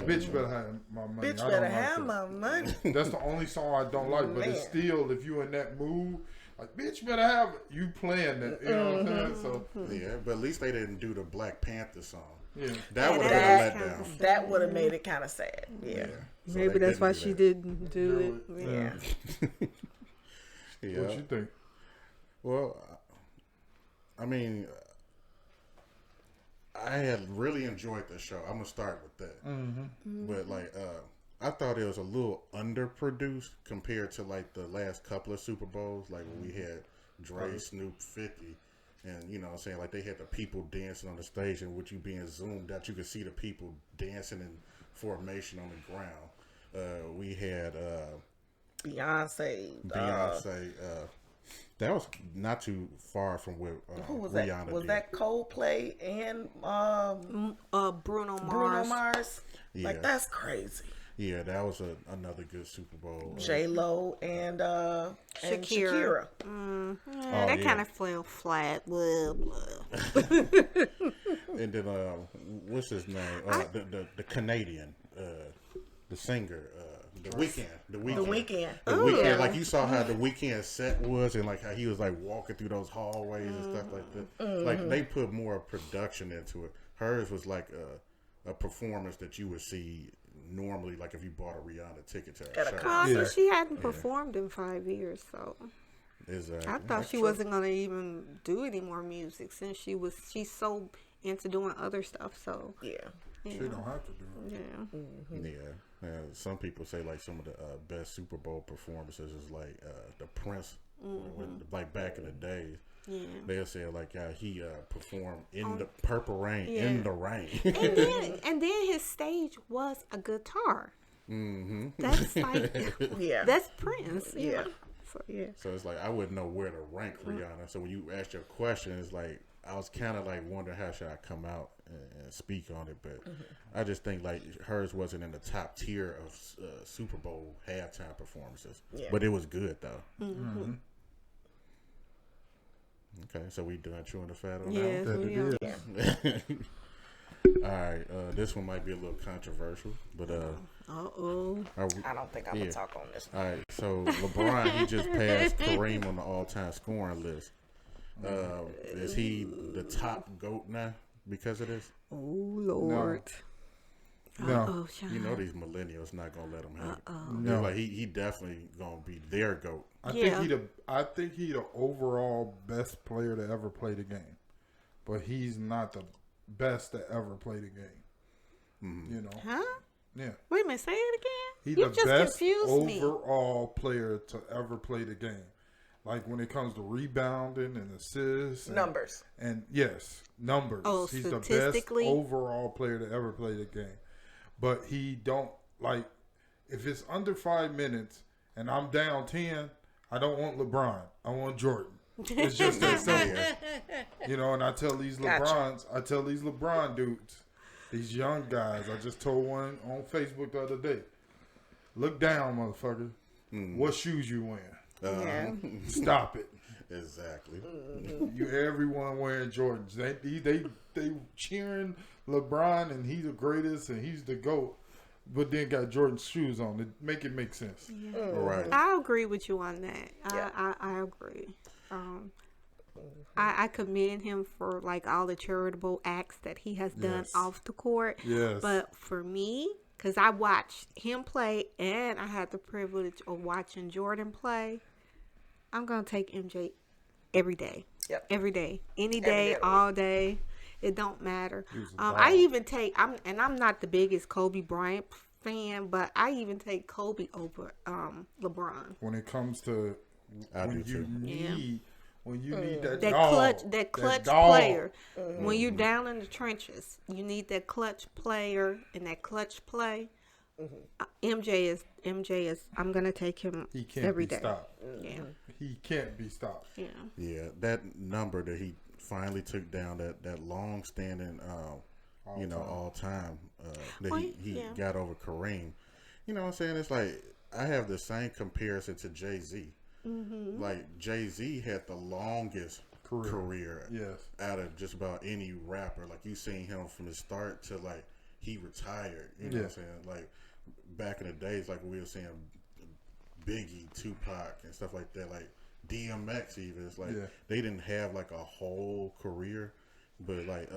bitch better have my money. Bitch better have my money. That's the only song I don't like, but it's still, if you in that mood, like bitch better have it. You playing that, you know what I'm saying? So yeah, but at least they didn't do the Black Panther song. Yeah, that would have been a letdown. That would have made it kind of sad. Yeah, so maybe that's why she didn't do it. Yeah. Yeah. What you think? Well, I mean, I had really enjoyed the show. I'm gonna start with that. But like, I thought it was a little underproduced compared to like the last couple of Super Bowls, like when we had Dre, Snoop, 50, and you know what I'm saying, like they had the people dancing on the stage, and with you being zoomed out, you could see the people dancing in formation on the ground. We had Beyonce. That was not too far from where who was Rihanna that? Was did. that Coldplay and Bruno Mars? Bruno Mars. Yeah. Like that's crazy. Yeah, that was another good Super Bowl. J-Lo and Shakira. That kind of fell flat. Blah, blah. And then what's his name? The Canadian, the singer. The Weeknd. The Weeknd. The Weeknd. Like you saw how the Weeknd set was, and like how he was like walking through those hallways and stuff like that. Like they put more production into it. Hers was like a performance that you would see normally, like if you bought a Rihanna ticket to her show. Well, she hadn't performed in 5 years, so exactly. I thought she wasn't gonna even do any more music since she's so into doing other stuff. So she don't have to do it. Yeah. Some people say like some of the best Super Bowl performances is like the Prince, like back in the days. Yeah. They'll say like he performed in the Purple Rain in the rain. and then his stage was a guitar. That's like that's Prince. Yeah. So it's like I wouldn't know where to rank Rihanna. So when you asked your question, it's like I was kind of like wondering how should I come out and speak on it, but I just think like hers wasn't in the top tier of Super Bowl halftime performances, but it was good though. Okay, so we done chewing the fat on that? Yes, we All right, this one might be a little controversial, but I don't think I'm gonna talk on this one. All right, so LeBron, he just passed Kareem on the all-time scoring list. Is he the top GOAT now because of this? Oh Lord. No. You know these millennials not gonna let him have it. No, like he definitely gonna be their GOAT. I think he the overall best player to ever play the game, but he's not the best to ever play the game. You know? Huh? Yeah. Wait a minute, say it again. He's You the just best confused me. overall player to ever play the game. Like when it comes to rebounding and assists. Numbers. And yes, numbers. Oh, He's the best statistically? overall player to ever play the game. But he don't, like, if it's under 5 minutes and I'm down 10, I don't want LeBron. I want Jordan. It's just that simple. You know, and I tell these LeBron dudes, these young guys, I just told one on Facebook the other day, look down, motherfucker. What shoes you wearing? Stop it. Exactly. Everyone wearing Jordans. They cheering LeBron and he's the greatest and he's the GOAT, but then got Jordan's shoes on. Make it make sense. Yeah. Right. I agree with you on that. I agree. I commend him for like all the charitable acts that he has done off the court. Yes. But for me, because I watched him play and I had the privilege of watching Jordan play, I'm going to take MJ every day. Yep. Every day. Any day, all day. It don't matter. I even take, I'm not the biggest Kobe Bryant fan, but I even take Kobe over LeBron. When it comes to when you need that clutch player. When you're down in the trenches, you need that clutch player and that clutch play. MJ is. I'm gonna take him every day. Stopped. Yeah, he can't be stopped. Yeah, yeah. That number that he finally took down, that long standing, all time that he got over Kareem. You know what I'm saying? It's like I have the same comparison to Jay-Z. Like Jay-Z had the longest career out of just about any rapper. Like you seen him from the start to like he retired. You know what I'm saying? Like back in the days, like we were saying Biggie, Tupac, and stuff like that. Like DMX, even it's like they didn't have like a whole career, but like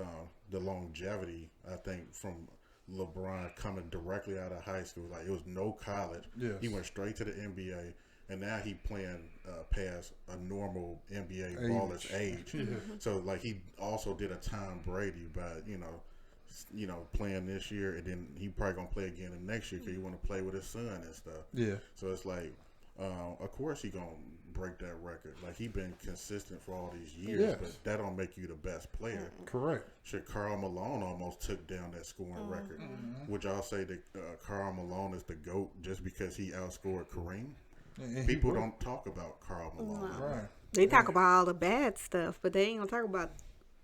the longevity, I think from LeBron coming directly out of high school, like it was no college. He went straight to the NBA. And now he playing past a normal NBA baller's age. So like he also did a Tom Brady by playing this year, and then he probably gonna play again the next year because he want to play with his son and stuff. So it's like, of course he gonna break that record. Like he been consistent for all these years, but that don't make you the best player. Correct. Shit, Karl Malone almost took down that scoring record. Would y'all say that Karl Malone is the GOAT just because he outscored Kareem? People don't talk about Karl Malone. Right. They talk about all the bad stuff, but they ain't gonna talk about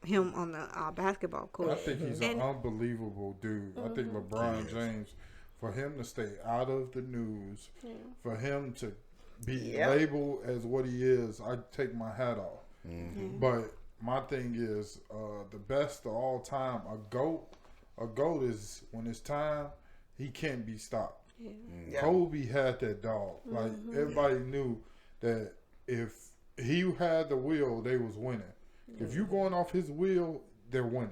him on the basketball court. I think he's an unbelievable dude. I think LeBron James, for him to stay out of the news, for him to be labeled as what he is, I take my hat off. But my thing is, the best of all time, a GOAT is when it's time, he can't be stopped. Kobe had that dog. Like everybody knew that if he had the wheel, they was winning. If you going off his wheel, they're winning.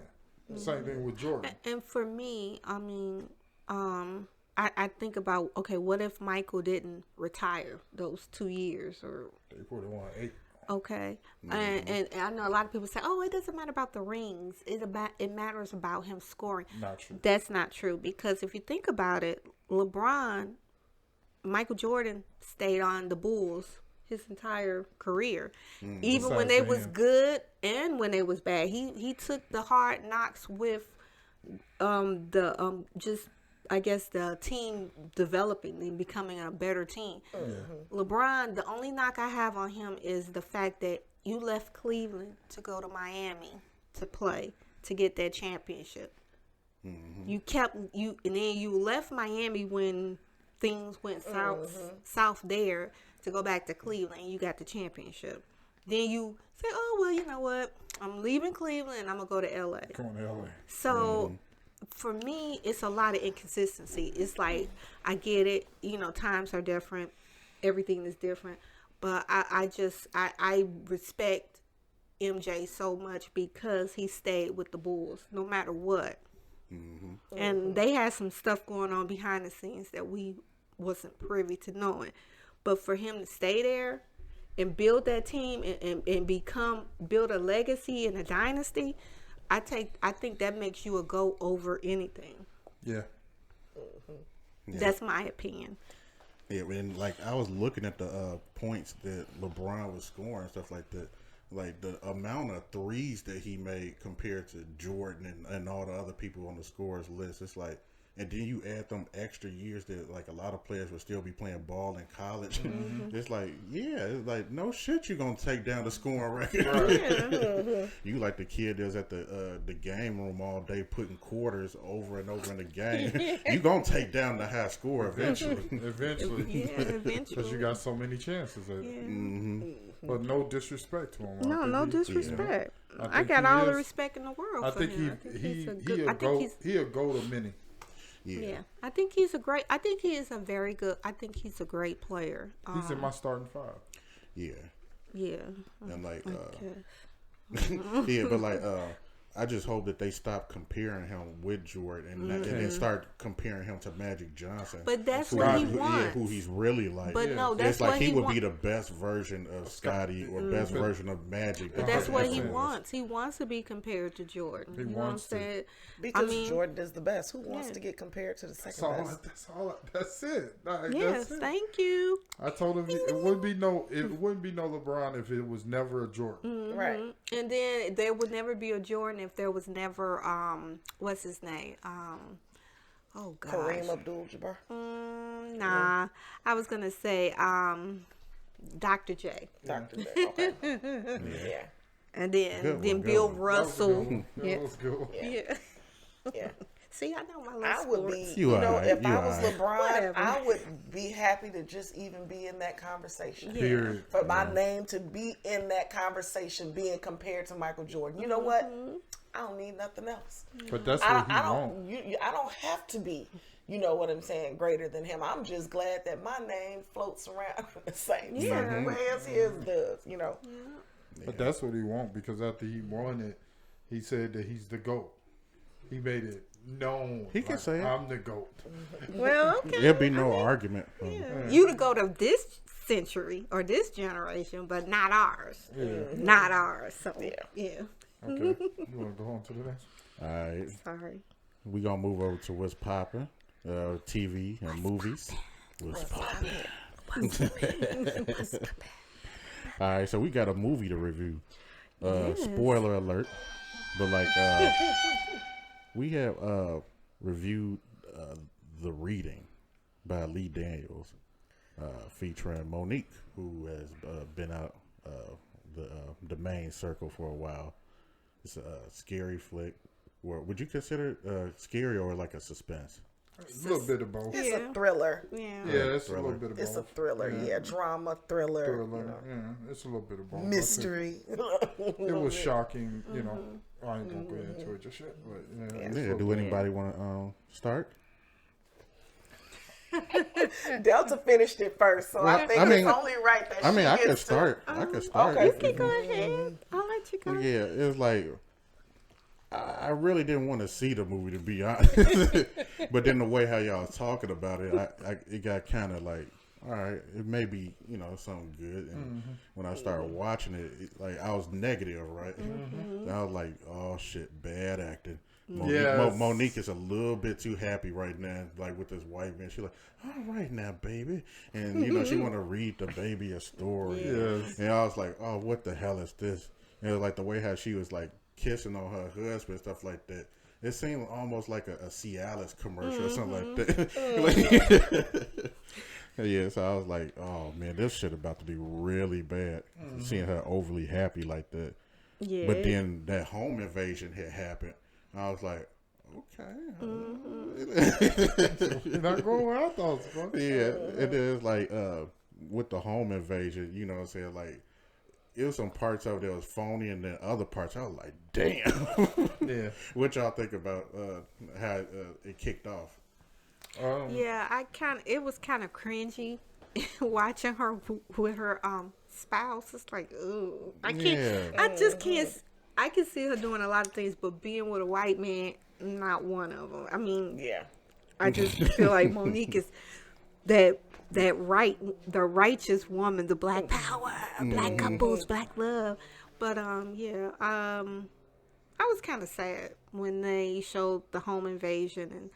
Same thing with Jordan. And for me, I mean, I think about, okay, what if Michael didn't retire those 2 years or they probably won 8. Okay, and I know a lot of people say, "Oh, it doesn't matter about the rings. It matters about him scoring." Not true. That's not true, because if you think about it, Michael Jordan stayed on the Bulls his entire career, even when they was good and when they was bad. He took the hard knocks with the team developing and becoming a better team. LeBron, the only knock I have on him is the fact that you left Cleveland to go to Miami to play to get that championship. And then you left Miami when things went south there to go back to Cleveland. And you got the championship. Then you say, "Oh well, you know what? I'm leaving Cleveland and I'm gonna go to LA." Come on, LA. So. For me, it's a lot of inconsistency. It's like, I get it, times are different, everything is different, but I respect MJ so much because he stayed with the Bulls no matter what. And they had some stuff going on behind the scenes that we wasn't privy to knowing, but for him to stay there and build that team and build a legacy and a dynasty, I think that makes you a GOAT over anything. Yeah. That's my opinion. Yeah, and like I was looking at the points that LeBron was scoring and stuff like that. Like the amount of threes that he made compared to Jordan and all the other people on the scorers list, it's like, and then you add them extra years that like a lot of players would still be playing ball in college. It's like, yeah, it's like no shit, you're gonna take down the scoring record. Right. You like the kid that's at the game room all day putting quarters over and over in the game. You gonna take down the high score eventually. Eventually. Yeah, eventually. Because you got so many chances at it. But no disrespect to him. No disrespect. I think got he all the is- respect in the world I for think him. he'll go to many. Yeah. I think he is a very good. I think he's a great player. He's in my starting five. Yeah. Yeah. And like, yeah, but like, I just hope that they stop comparing him with Jordan and then start comparing him to Magic Johnson. But that's what he wants. Yeah, who he's really like. But no, that's it's like what he would be the best version of Scotty or best version of Magic. But that's what he wants. He wants to be compared to Jordan. He wants to. Because Jordan is the best. Who wants to get compared to the second best? That's it. Like, yes, that's it. thank you. I told him it wouldn't be no LeBron if it was never a Jordan. Right. And then there would never be a Jordan if there was never what's his name? Oh gosh. Kareem Abdul-Jabbar. Nah. I was gonna say Dr. J. Dr. J. Okay. Yeah. And then Bill Russell. That was good. Yeah. Yeah. See, I know my little I would be, sports. if I was LeBron, I would be happy to just even be in that conversation. Period. For my name to be in that conversation, being compared to Michael Jordan. You know what? I don't need nothing else. But that's what he wants. I don't have to be, you know what I'm saying, greater than him. I'm just glad that my name floats around the same way as his does, you know. But that's what he wants because after he won it, he said that he's the GOAT. He made it known. He can say it. I'm the GOAT. Well, okay. There'll be no argument. You to go to this century or this generation, but not ours. Yeah. Not ours. So yeah. Okay. You want to go on to the next? All right. Sorry. We gonna move over to what's popping, TV and movies. What's popping? All right, so we got a movie to review. Spoiler alert, but like we have reviewed The Reading by Lee Daniels, featuring Monique, who has been out the main circle for a while. It's a scary flick. Or would you consider it scary or like a suspense? A little bit of both. It's a thriller. Yeah. Yeah, it's a little bit of both. It's a thriller, drama, thriller. You know. Yeah, it's a little bit of both. Mystery. It was shocking, you know. I ain't gonna get into it just yet, but Yeah. Do anybody want to start? Delta finished it first, so I think it's only right that I she can gets start. I can start. You can go ahead. I'll let you go. Yeah, it was like I really didn't want to see the movie, to be honest. But then the way how y'all was talking about it, it got kind of like, all right, it may be, you know, something good. And when I started watching it, like I was negative, right? And I was like, oh shit, bad acting. Monique is a little bit too happy right now, like with this white man. She's like, all right now, baby. And, you know, she want to read the baby a story. Yes. And I was like, oh, what the hell is this? And it was like the way how she was like kissing on her husband, stuff like that. It seemed almost like a Cialis commercial or something like that. Yeah, so I was like, oh man, this shit about to be really bad. Seeing her overly happy like that. Yeah. But then that home invasion had happened. I was like, okay. You're not going where I thought it was. Yeah, it is like with the home invasion, you know what I'm saying? Like, it was some parts of it that was phony, and then other parts I was like, damn. Yeah. What y'all think about how it kicked off? Yeah, it was kind of cringy watching her with her spouse. It's like, ooh, I just can't. I can see her doing a lot of things, but being with a white man, not one of them. I mean, I just feel like Monique is the righteous woman, the black power, black couples, black love. But I was kind of sad when they showed the home invasion, and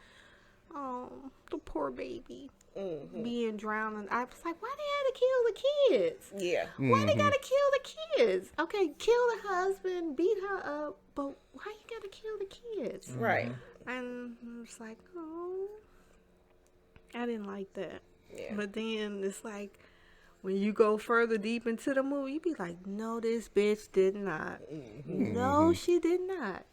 oh, the poor baby being drowned. And I was like, why they had to kill the kids? Yeah. Why they gotta kill the kids? Okay, kill the husband, beat her up, but why you gotta kill the kids? Right. And I was like, oh, I didn't like that. Yeah. But then it's like, when you go further deep into the movie, you be like, no, this bitch did not. No, she did not.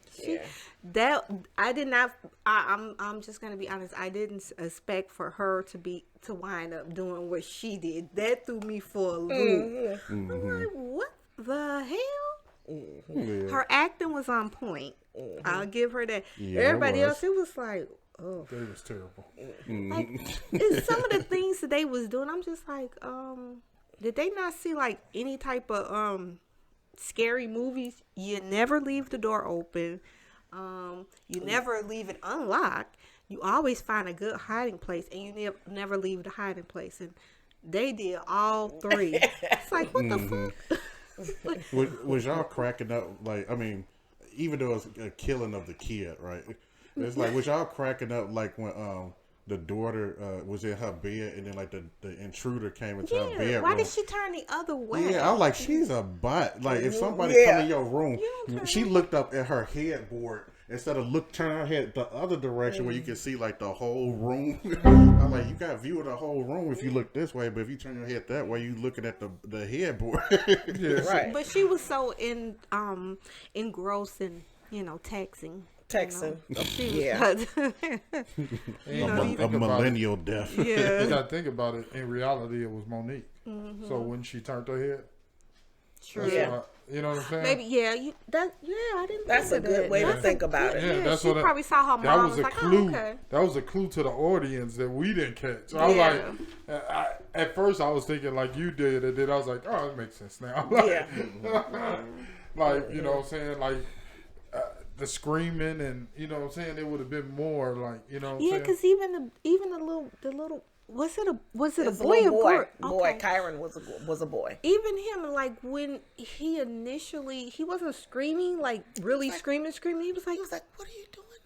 I did not. I'm just gonna be honest. I didn't expect for her to wind up doing what she did. That threw me for a loop. I'm like, what the hell? Her acting was on point. I'll give her that. Everybody else, it was like, oh, they was terrible. Like, it's some of the things that they was doing. I'm just like, did they not see like any type of scary movies? You never leave the door open. You never leave it unlocked. You always find a good hiding place, and you never leave the hiding place. And they did all three. It's like, what the fuck? Was y'all cracking up? Like, I mean, even though it's a killing of the kid, right? It's like, was y'all cracking up like when the daughter was in her bed and then like the intruder came into her bedroom? Why did she turn the other way? Yeah, I was like, she's a butt. Like, if somebody come in your room, she looked up at her headboard instead of turn her head the other direction where you can see like the whole room. I'm like, you got view of the whole room if you look this way, but if you turn your head that way, you looking at the headboard. Right. But she was so engrossed in, texting. A millennial death. Yeah. You gotta think about it. In reality, it was Monique. So when she turned her head, you know what I'm saying? Maybe I didn't. That's a good way to think about it. Yeah, that's she what probably saw her mom. That was a like, clue. Oh, okay. That was a clue to the audience that we didn't catch. So I was like, at first I was thinking like you did, and then I was like, oh, it makes sense now. Like, you know what I'm saying, like. The screaming and you know what I'm saying, it would have been more like, you know what I'm saying? Because even the little was it a boy or girl? Boy, Kyron was a boy. Even him, like when he initially, he wasn't screaming like really screaming. He was like, what are you doing,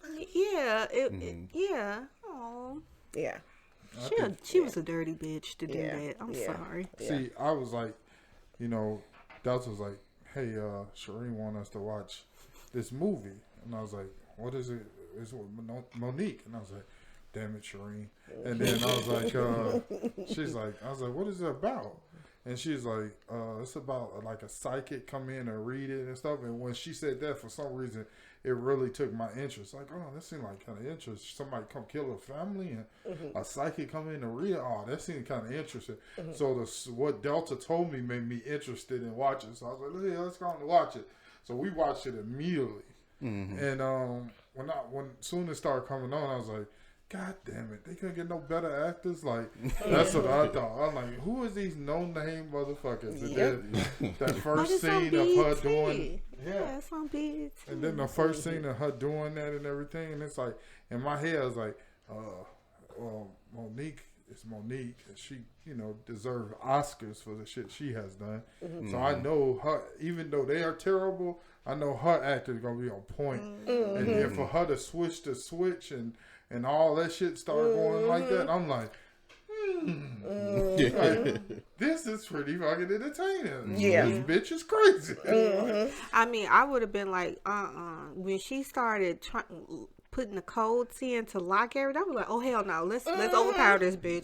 man? Yeah, oh yeah. She was a dirty bitch to do that. I'm sorry. See, I was like, Delta was like, hey, Shireen want us to watch this movie, and I was like, what is it? It's Monique, and I was like, damn it, Shireen. And then I was like, I was like, what is it about? And she's like, it's about like a psychic come in and read it and stuff. And when she said that, for some reason, it really took my interest. Like, oh, that seemed like kind of interesting. Somebody come kill a family and a psychic come in and read it. Oh, that seemed kind of interesting. So what Delta told me made me interested in watching. So I was like, yeah, let's go on and watch it. So we watched it immediately, and when soon as it started coming on, I was like, God damn it, they couldn't get no better actors. Like that's what I thought. I'm like, who is these no-name motherfuckers? And then that first scene of her doing, it's on BET. And then the first scene of her doing that and everything, and it's like in my head, I was like, Monique is Monique, and she, deserves Oscars for the shit she has done. So I know her, even though they are terrible, I know her acting is gonna be on point. And then for her to switch the switch and all that shit start going like that, I'm like, like, this is pretty fucking entertaining. Yeah, this bitch is crazy. I mean, I would have been like, when she started putting the codes in to lock everything, I was like, oh hell no, let's overpower this bitch.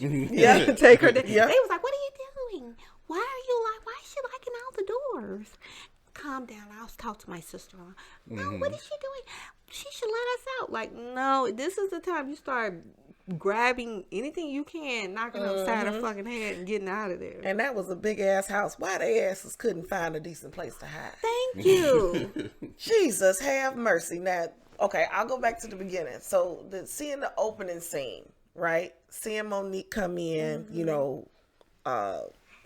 Take her down. They was like, what are you doing? Why is she locking all the doors? Calm down. I'll talk to my sister. No, what is she doing? She should let us out. Like, no, this is the time you start grabbing anything you can, knocking upside her fucking head and getting out of there. And that was a big ass house. Why they asses couldn't find a decent place to hide? Thank you. Jesus, have mercy. Now, okay, I'll go back to the beginning. So, seeing the opening scene, right? Seeing Monique come in,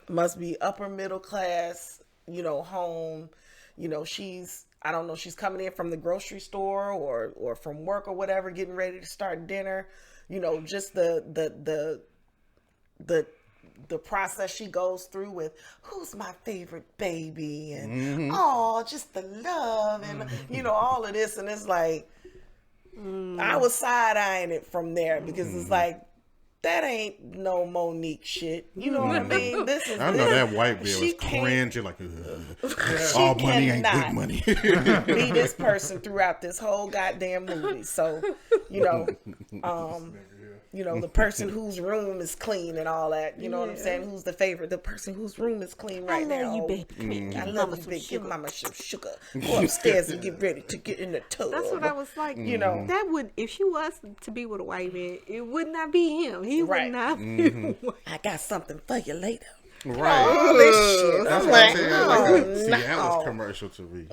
must be upper middle class, home. I don't know, she's coming in from the grocery store or from work or whatever, getting ready to start dinner. Just the process she goes through with who's my favorite baby and just the love and all of this, and it's like I was side-eyeing it from there because it's like, that ain't no Monique shit. You know what I mean? This is. I know that white girl was cringing like, all money ain't big money. Be this person throughout this whole goddamn movie. So, the person whose room is clean and all that. You know what I'm saying? Who's the favorite? The person whose room is clean right now. I love you, baby. I love you, baby. Give mama some sugar. Go upstairs and get ready to get in the tub. That's what I was like. That would, if she was to be with a white man, it would not be him. He would not be. I got something for you later. Right. All this shit. That's I'm like, like, Cialis commercial to me.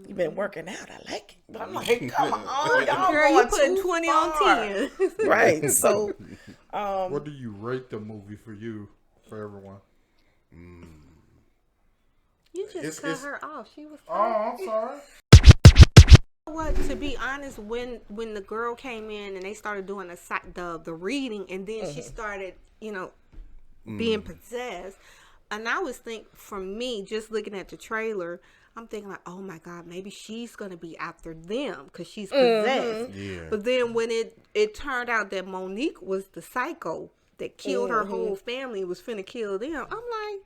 You been working out. I like it. I'm like, come on, y'all Girl, going you putting 20 on 10. Right. So, what do you rate the movie for you, for everyone? You just cut her off. She was. Oh, I'm sorry. What, to be honest, when the girl came in and they started doing the reading, and then she started, being possessed, and I was thinking, for me, just looking at the trailer, I'm thinking like, oh my God, maybe she's gonna be after them because she's possessed. Yeah. But then when it turned out that Monique was the psycho that killed her whole family and was finna kill them, I'm like,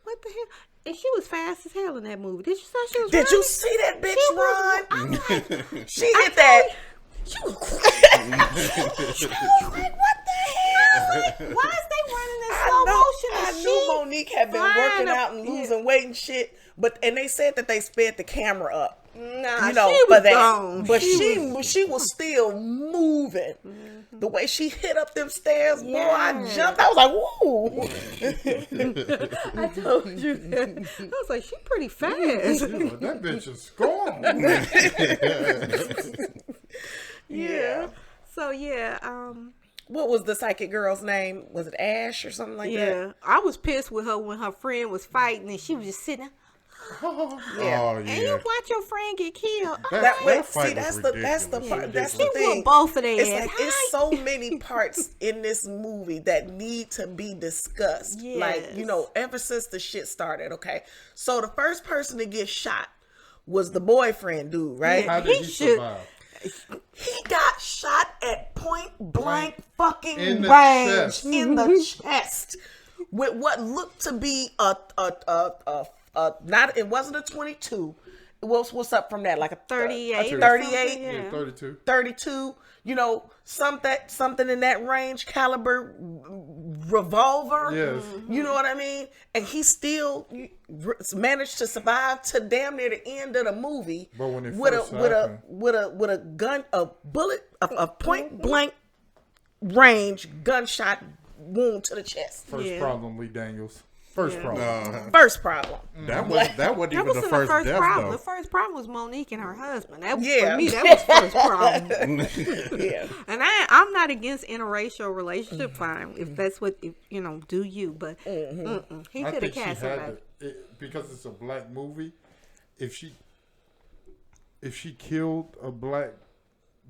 what the hell? And she was fast as hell in that movie. Did you see she was Did running? you see that bitch run? I'm like, she hit that. She was crazy. I was like, what the hell? Like, why is they running in slow motion? I knew Monique had been working out and losing weight and shit. And they said that they sped the camera up. Nah, she was gone. But she was still moving. The way she hit up them stairs, boy, I jumped. I was like, woo. I told you that. I was like, she pretty fast. That bitch is gone. Yeah. So, what was the psychic girl's name? Was it Ash or something like that? Yeah. I was pissed with her when her friend was fighting and she was just sitting there. Oh, yeah. And you watch your friend get killed. That's the thing. Both of them. It's like it's so many parts in this movie that need to be discussed. Yes. Like, ever since the shit started, okay? So the first person to get shot was the boyfriend dude, right? How did he survive? He got shot at point blank fucking in the range chest. in the chest with what looked to be it wasn't a 22. What's up from that? Like a 38. 38. Yeah, 32. 32. Something in that range caliber revolver. Yes. You know what I mean? And he still managed to survive to damn near the end of the movie. But when it with a gun, a bullet, a point blank range gunshot wound to the chest. First problem, Lee Daniels. First problem. First problem. That wasn't even the first death, problem. though. The first problem was Monique and her husband. That was, Yeah. for me, that was first problem. Yeah. And I'm not against interracial relationship. Fine, if that's what do you? But he could have cast somebody. Because it's a black movie. If she killed a black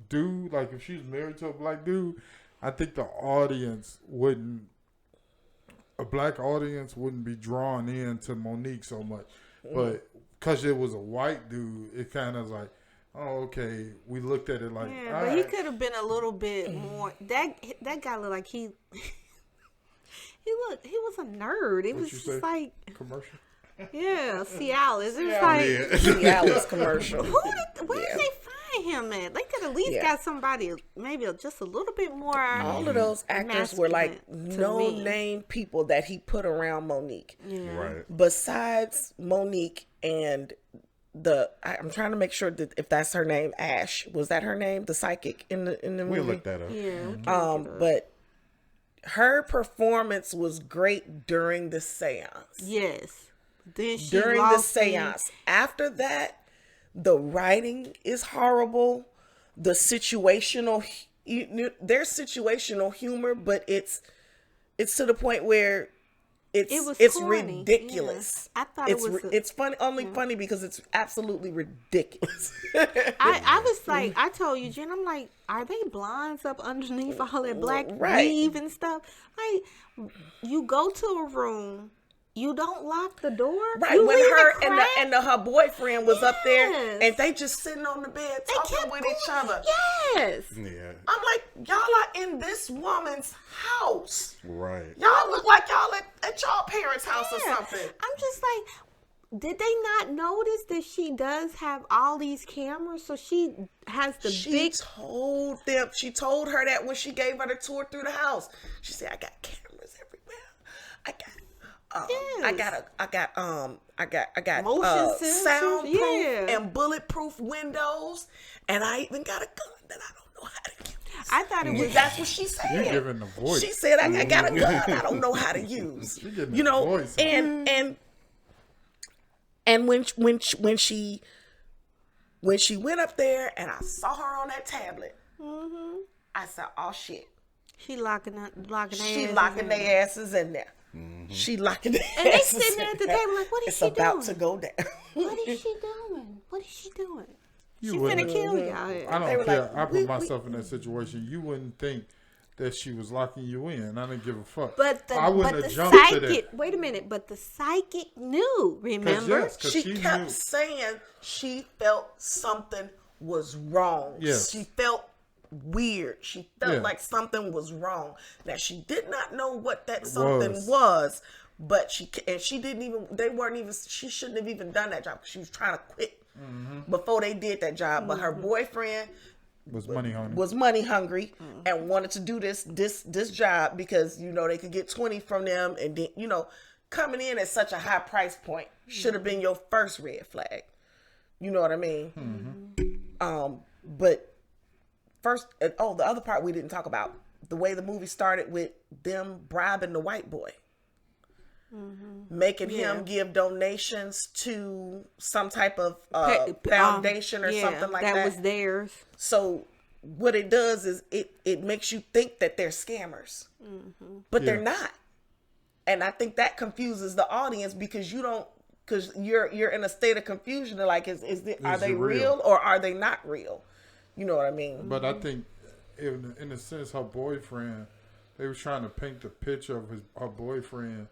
dude, like if she was married to a black dude, I think the audience wouldn't. A black audience wouldn't be drawn in to Monique so much, but because it was a white dude, it kind of like, oh, okay. We looked at it like, but he could have been a little bit more. That guy looked like he was a nerd. It was just like commercial. Yeah, Cialis. It was like Cialis commercial. Where did they find him at? They could at least got somebody maybe just a little bit more. All of those actors were like no-name people that he put around Monique. Yeah. Right. Besides Monique and I'm trying to make sure that if that's her name, Ash. Was that her name? The psychic in the movie? We'll look that up. Yeah. But her performance was great during the seance. Yes. Then she during the lost seance. After that, the writing is horrible. The situational, there's situational humor, but it's to the point where it's corny. ridiculous. Yeah. I thought it's funny, funny because it's absolutely ridiculous. I was like, I told you, Jen, I'm like, are they blinds up underneath all that black weave and stuff? Like, you go to a room You don't lock the door? Right, You when leave her it cracked? and her boyfriend was up there, Yes. and they just sitting on the bed talking with each other. Yes. Yeah. I'm like, y'all are in this woman's house. Right. Y'all look like y'all at y'all parents' house or Yeah. something. I'm just like, did they not notice that she does have all these cameras? So she has the big. She told her that when she gave her the tour through the house. She said, I got cameras everywhere. I got Motion sensors, soundproof and bulletproof windows, and I even got a gun that I don't know how to use. I thought it was. That's what she said. You're giving the voice. She said, I got a gun I don't know how to use. You know, voice. and when she went up there and I saw her on that tablet, I said, oh shit. She locking their asses in there. She locking their And they asses sitting there at the table like, what is she doing? It's about to go down. What is she doing? What is she doing? You She wouldn't- finna kill y'all. I They were don't care. like, I put myself in that situation. You wouldn't think that she was locking you in. I didn't give a fuck. I wouldn't have jumped to psychic. that. Wait a minute, but the psychic knew. Remember? yes, 'cause She she kept knew. saying she felt something was wrong. Yes. She felt weird. She felt Yeah. like something was wrong. Now she did not know what that something was, but she didn't even. They weren't even. She shouldn't have even done that job. She was trying to quit before they did that job. But her boyfriend Was money hungry. was money hungry and wanted to do this job because they could get 20 from them, and then coming in at such a high price point should have been your first red flag. You know what I mean? But first, the other part we didn't talk about, the way the movie started with them bribing the white boy, making him give donations to some type of foundation or something like that. That was theirs. So what it does is it makes you think that they're scammers, but they're not. And I think that confuses the audience because you're in a state of confusion. Like, are they real or are they not real? You know what I mean? But I think, in a sense, her boyfriend, they were trying to paint the picture of her boyfriend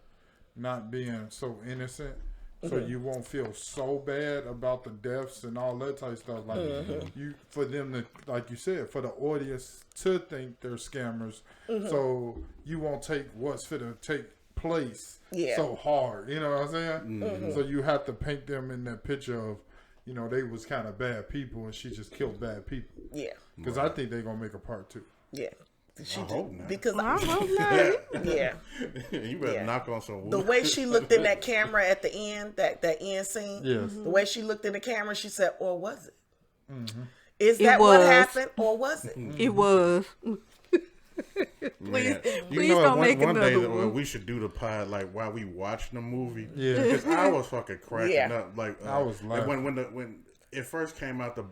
not being so innocent, so you won't feel so bad about the deaths and all that type of stuff. Like for them to, like you said, for the audience to think they're scammers, so you won't take what's fit to take place so hard. You know what I'm saying? So you have to paint them in that picture of, they was kind of bad people and she just killed bad people. Yeah. Because I think they're gonna make a part 2. Yeah. I hope not. Because I hope not. Yeah. You better knock on some wood. The way she looked in that camera at the end, that end scene, Yes. the way she looked in the camera, she said, or was it? Is that what happened or was it? It was. Man, please don't make one day another one. we should do the pod like while we watching the movie. Yeah. Because I was fucking cracking up. Like I was laughing. when it first came out the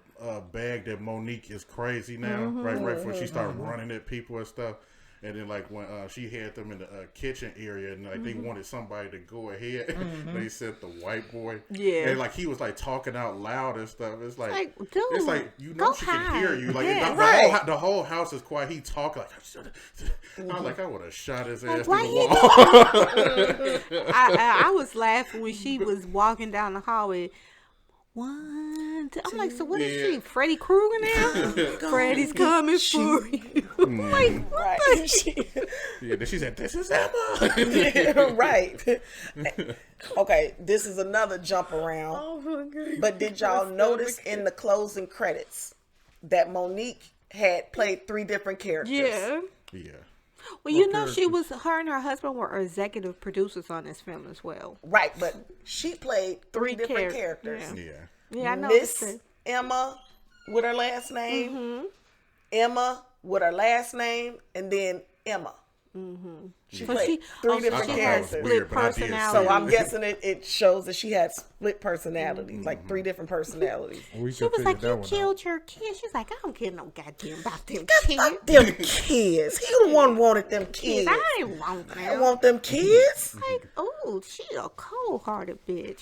bag that Monique is crazy now, right before she started running at people and stuff. And then like when she had them in the kitchen area and like they wanted somebody to go ahead, they sent the white boy. Yeah. And like he was like talking out loud and stuff. It's like dude, it's like she can hear you. Like the whole house is quiet. He talk like I was like I would have shot his ass through the wall. I was laughing when she was walking down the hallway. 1, 2. I'm like, so what is she? Freddy Krueger now? Freddy's coming for you. I'm like, what the shit? Yeah, then she said, "This is Emma." Right. Okay, this is another jump around. Oh my God. But did y'all notice in the closing credits that Monique had played 3 different characters? Yeah. Yeah. Well, her and her husband were executive producers on this film as well. Right, but she played 3 different characters. Yeah, I know. Miss Emma with her last name, Emma with her last name, and then Emma. She played 3 different characters. Split personality. So I'm guessing it shows that she had split personalities, like 3 different personalities. She was like, "You killed your kids." She's like, "I don't care no goddamn about them kids." Fuck them kids. He the one wanted them kids. I didn't want them. I want them kids. Like, oh, she a cold-hearted bitch.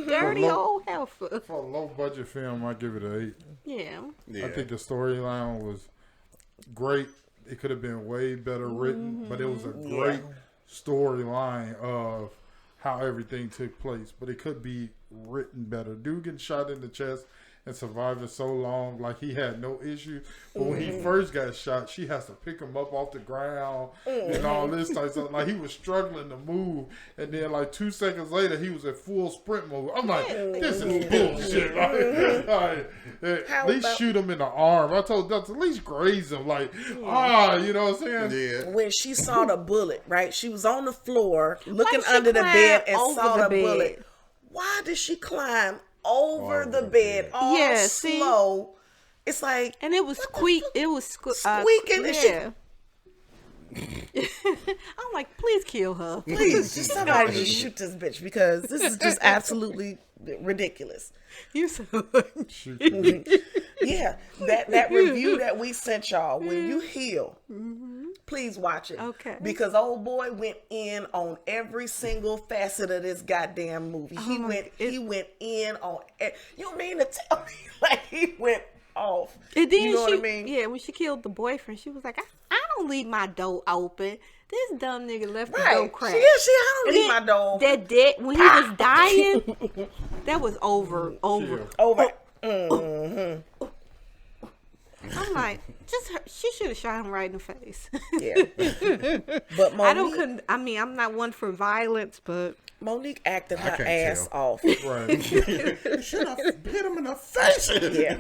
Dirty old heifer. For a low-budget film, I give it an 8. Yeah. I think the storyline was great. It could have been way better written, but it was a great storyline of how everything took place, but it could be written better. Dude getting shot in the chest and surviving so long, like he had no issue. But when he first got shot, she has to pick him up off the ground and all this type of stuff. Like he was struggling to move, and then like 2 seconds later, he was in full sprint mode. I'm like, this is bullshit. At least shoot him in the arm. I told Dutch, at least graze him. Like, you know what I'm saying? Yeah. When she saw the bullet, right? She was on the floor looking under the bed and saw the bullet. Why did she climb over the bed all slow? It's like, and it was squeaking. And I'm like, please kill her. Please, just somebody just shoot this bitch, because this is just absolutely ridiculous. You so yeah, that review that we sent y'all, when you heal, please watch it. Okay. Because old boy went in on every single facet of this goddamn movie. He went in on. You mean to tell me like he went off? And then you know what I mean? Yeah, when she killed the boyfriend, she was like, I don't leave my door open. This dumb nigga left the door cracked. I don't leave my door open. That dead when he was dying, that was over. I'm like, she should have shot him right in the face. Yeah. But Monique, I'm not one for violence, but Monique acted her ass off. Right. Should have hit him in the face. Yeah.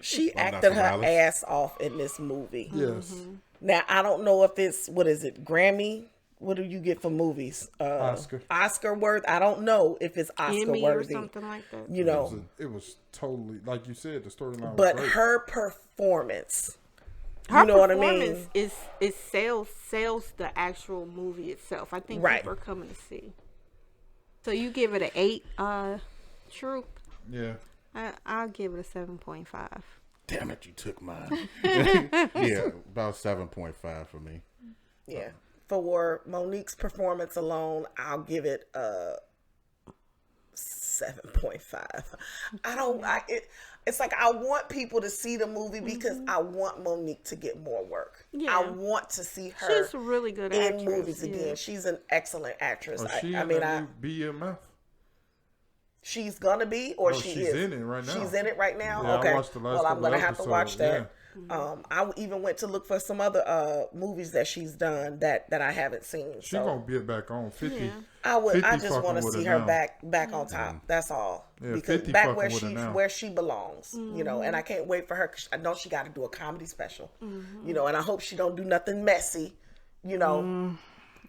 She acted her ass off in this movie. Yes. Now, I don't know if it's, what is it, Grammy? What do you get for movies? Oscar worth. I don't know if it's Oscar Emmy worthy or something like that. You know, it was totally, like you said, the storyline. But was great. her performance, her you know what I performance mean? is sells the actual movie itself. I think people are coming to see. So you give it an 8, Troop? Yeah. I'll give it a 7.5. Damn it, you took mine. Yeah, about 7.5 for me. Yeah. For Monique's performance alone, I'll give it a 7.5. It's like I want people to see the movie because I want Monique to get more work. Yeah. I want to see her. She's a really good in actress. movies again. She's an excellent actress. She in BMF. She's gonna be, or she she's is. in it right now. She's in it right now. Yeah, okay. I watched the last I'm gonna have episodes. to watch that. Yeah. I even went to look for some other movies that she's done that I haven't seen. She's gonna be back on 50. Yeah. I just want to see her back on top. That's all. Yeah, because 50 back fucking where she belongs, you know. And I can't wait for her. 'Cause I know she got to do a comedy special, you know. And I hope she don't do nothing messy, you know.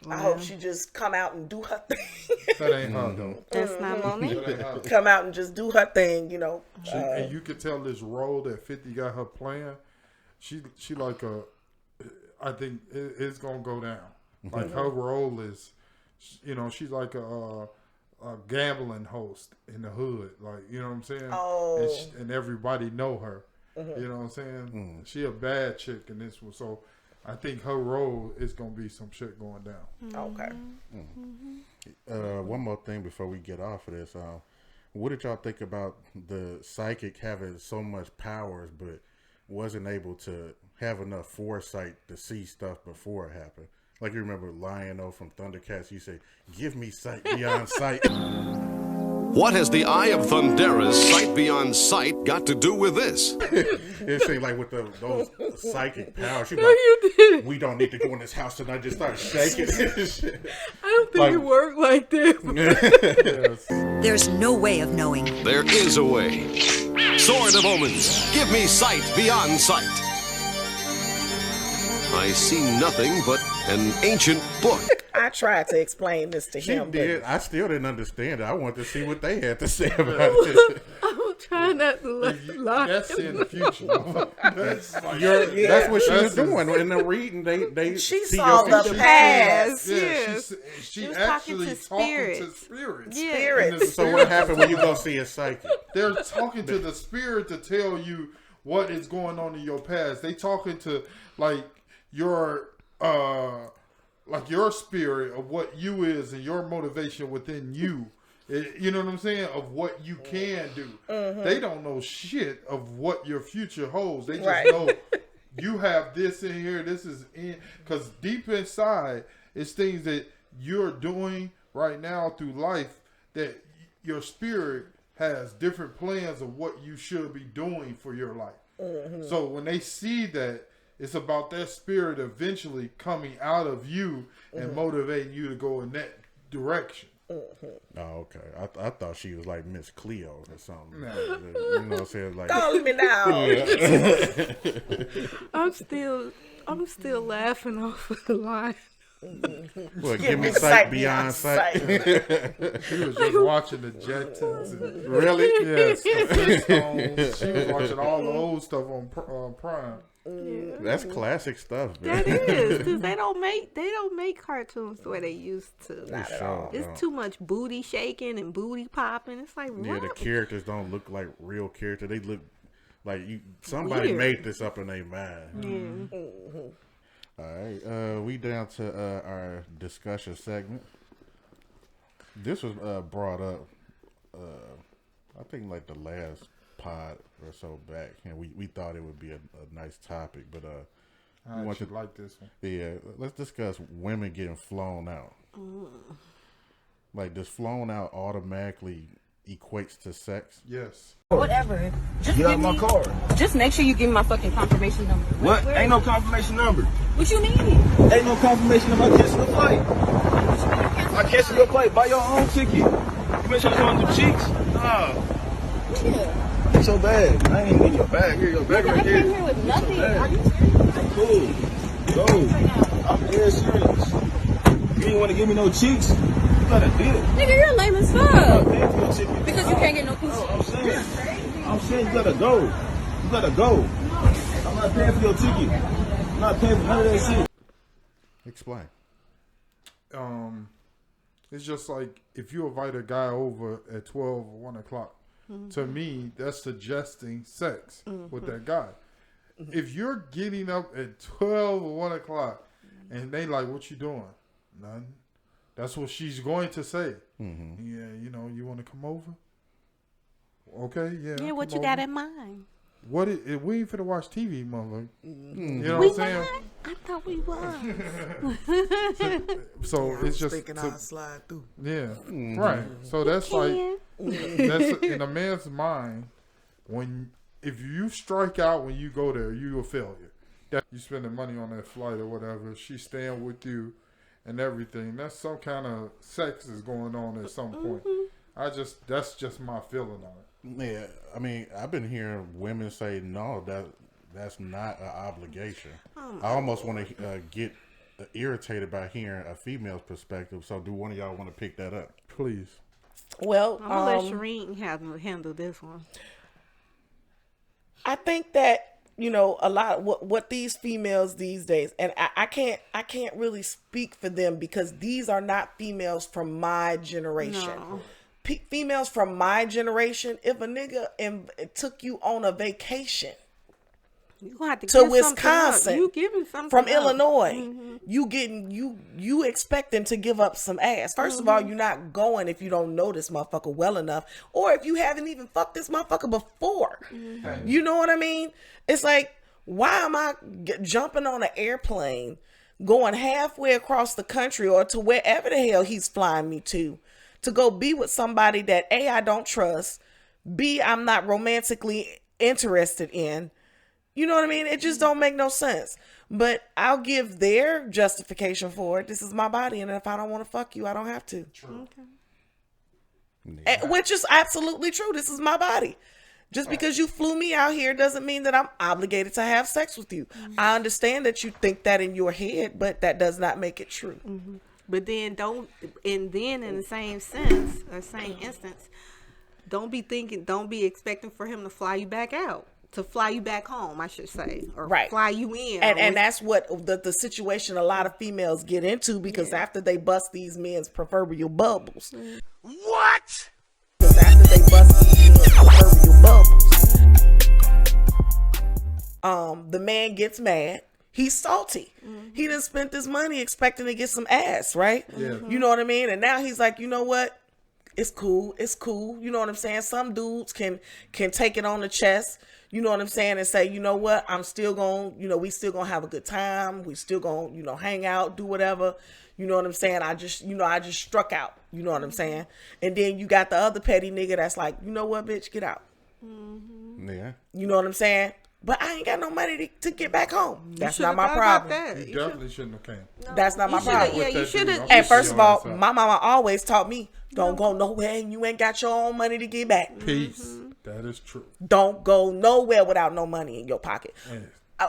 I hope she just come out and do her thing. That ain't her though. That's not Monique. Come out and just do her thing, you know. And you could tell this role that 50 got her playing. She like I think it's gonna go down. Like her role is, you know, she's like a gambling host in the hood. Like, you know what I'm saying? Oh. And everybody know her. You know what I'm saying? She a bad chick in this one. So I think her role is gonna be some shit going down. Okay. One more thing before we get off of this. What did y'all think about the psychic having so much powers, but wasn't able to have enough foresight to see stuff before it happened? Like, you remember Lion-O from Thundercats? You say, "Give me sight beyond sight." What has the eye of Thundera's sight beyond sight got to do with this? It seemed like with those psychic powers, she like, we don't need to go in this house tonight. Just start shaking. I don't think it worked like this. There's no way of knowing. There is a way. Sword of Omens, give me sight beyond sight. I see nothing but an ancient book. I tried to explain this to him. Did. I still didn't understand it. I wanted to see what they had to say about it. I'm trying not to lie. That's in the future. That's what she was doing in the reading. They she see saw your the future. past. Yeah, she was actually talking talking to to spirits. Yeah. Spirits. So what happened when you go see a psychic? They're talking to the spirit to tell you what is going on in your past. They talking to like your spirit of what you is and your motivation within you. You know what I'm saying? Of what you can do. They don't know shit of what your future holds. They just know you have this in here. This is in, because deep inside it's things that you're doing right now through life, that your spirit has different plans of what you should be doing for your life. So when they see that, it's about that spirit eventually coming out of you and motivating you to go in that direction. Oh, okay. I thought she was like Miss Cleo or something. You know what I'm saying? Like, call me now. Yeah. I'm still laughing off of the line. Well, give me sight beyond sight. She was just watching the Jetsons. And, really? Yes. The Flintstones. She was watching all the old stuff on Prime. Yeah. That's classic stuff, man. That is, because they don't make cartoons the way they used to. Not at all. It's too much booty shaking and booty popping. It's like, what? Yeah, the characters don't look like real characters. They look like somebody Weird. made this up in their mind. Yeah. All right, we down to our discussion segment. This was brought up, I think, like the last pod or so back, and we thought it would be a nice topic, but I actually like this one. Yeah, let's discuss women getting flown out. Like, does flown out automatically equates to sex? Yes. Whatever. Just Get out my car. Just make sure you give me my fucking confirmation number. What? Ain't no confirmation number. What you mean? Ain't no confirmation number. I cancel the flight. I cancel your flight. Buy your own ticket. You make sure you on the cheeks. Nah. Yeah. It's your bag. I ain't in your bag. Here, your bag right I here. came here with nothing. Are you serious? Cool. Go. I'm dead serious. You ain't want to give me no cheeks? You got a deal. Nigga, you're lame as fuck. I'm paying for your ticket. Because you can't get no pussy. I'm saying you gotta go. You gotta go. I'm not paying for your ticket. I'm not paying for none of that shit. Explain. It's just like if you invite a guy over at 12 or 1 o'clock, to me, that's suggesting sex with that guy. If you're getting up at 12 or 1 o'clock and they like, what you doing? Nothing. That's what she's going to say. Yeah, you want to come over? Okay, yeah. Yeah, what you got in mind? We ain't finna watch TV, motherfucker. You know We what I'm saying? not? I thought we was. So it's just thinking I'll slide through. Yeah, right. So that's that's in a man's mind. If you strike out when you go there, you're a failure. You spending money on that flight or whatever. She's staying with you and everything. That's some kind of sex is going on at some point. That's just my feeling on it. Yeah, I mean, I've been hearing women say, no, that's not an obligation. I almost want to get irritated by hearing a female's perspective. So do one of y'all want to pick that up? Please. Well, I'm going to let Shireen handle this one. I think that, a lot of what these females these days, and I can't really speak for them because these are not females from my generation. No. Females from my generation, if a nigga took you on a vacation you gonna have to Wisconsin you giving something from up. Illinois, you expecting to give up some ass. First of all, you're not going if you don't know this motherfucker well enough, or if you haven't even fucked this motherfucker before. You know what I mean? It's like, why am I jumping on an airplane, going halfway across the country or to wherever the hell he's flying me to go be with somebody that A, I don't trust, B, I'm not romantically interested in. You know what I mean? It just don't make no sense. But I'll give their justification for it. This is my body, and if I don't want to fuck you, I don't have to. True. Okay. Which is absolutely true. This is my body. Just because you flew me out here doesn't mean that I'm obligated to have sex with you. I understand that you think that in your head, but that does not make it true. But then in the same sense or same instance, don't be expecting for him to fly you back out. To fly you back home, I should say, or fly you in. And that's what the situation a lot of females get into, because after they bust these men's proverbial bubbles. What? Because after they bust these men's proverbial bubbles, the man gets mad. He's salty. He done spent this money expecting to get some ass, right? Yeah. You know what I mean? And now he's like, you know what? It's cool. It's cool. You know what I'm saying? Some dudes can take it on the chest. You know what I'm saying? And say, you know what? I'm still going, we still going to have a good time. We still going to, hang out, do whatever. You know what I'm saying? I just struck out. You know what I'm saying? And then you got the other petty nigga that's like, you know what, bitch, get out. Mm-hmm. Yeah. You know what I'm saying? But I ain't got no money to get back home. That's not my problem. You definitely shouldn't have came. No, that's not my problem. Yeah, you should have. And first of all, my mama always taught me, don't go nowhere and you ain't got your own money to get back. Peace. Mm-hmm. That is true. Don't go nowhere without no money in your pocket. Yes.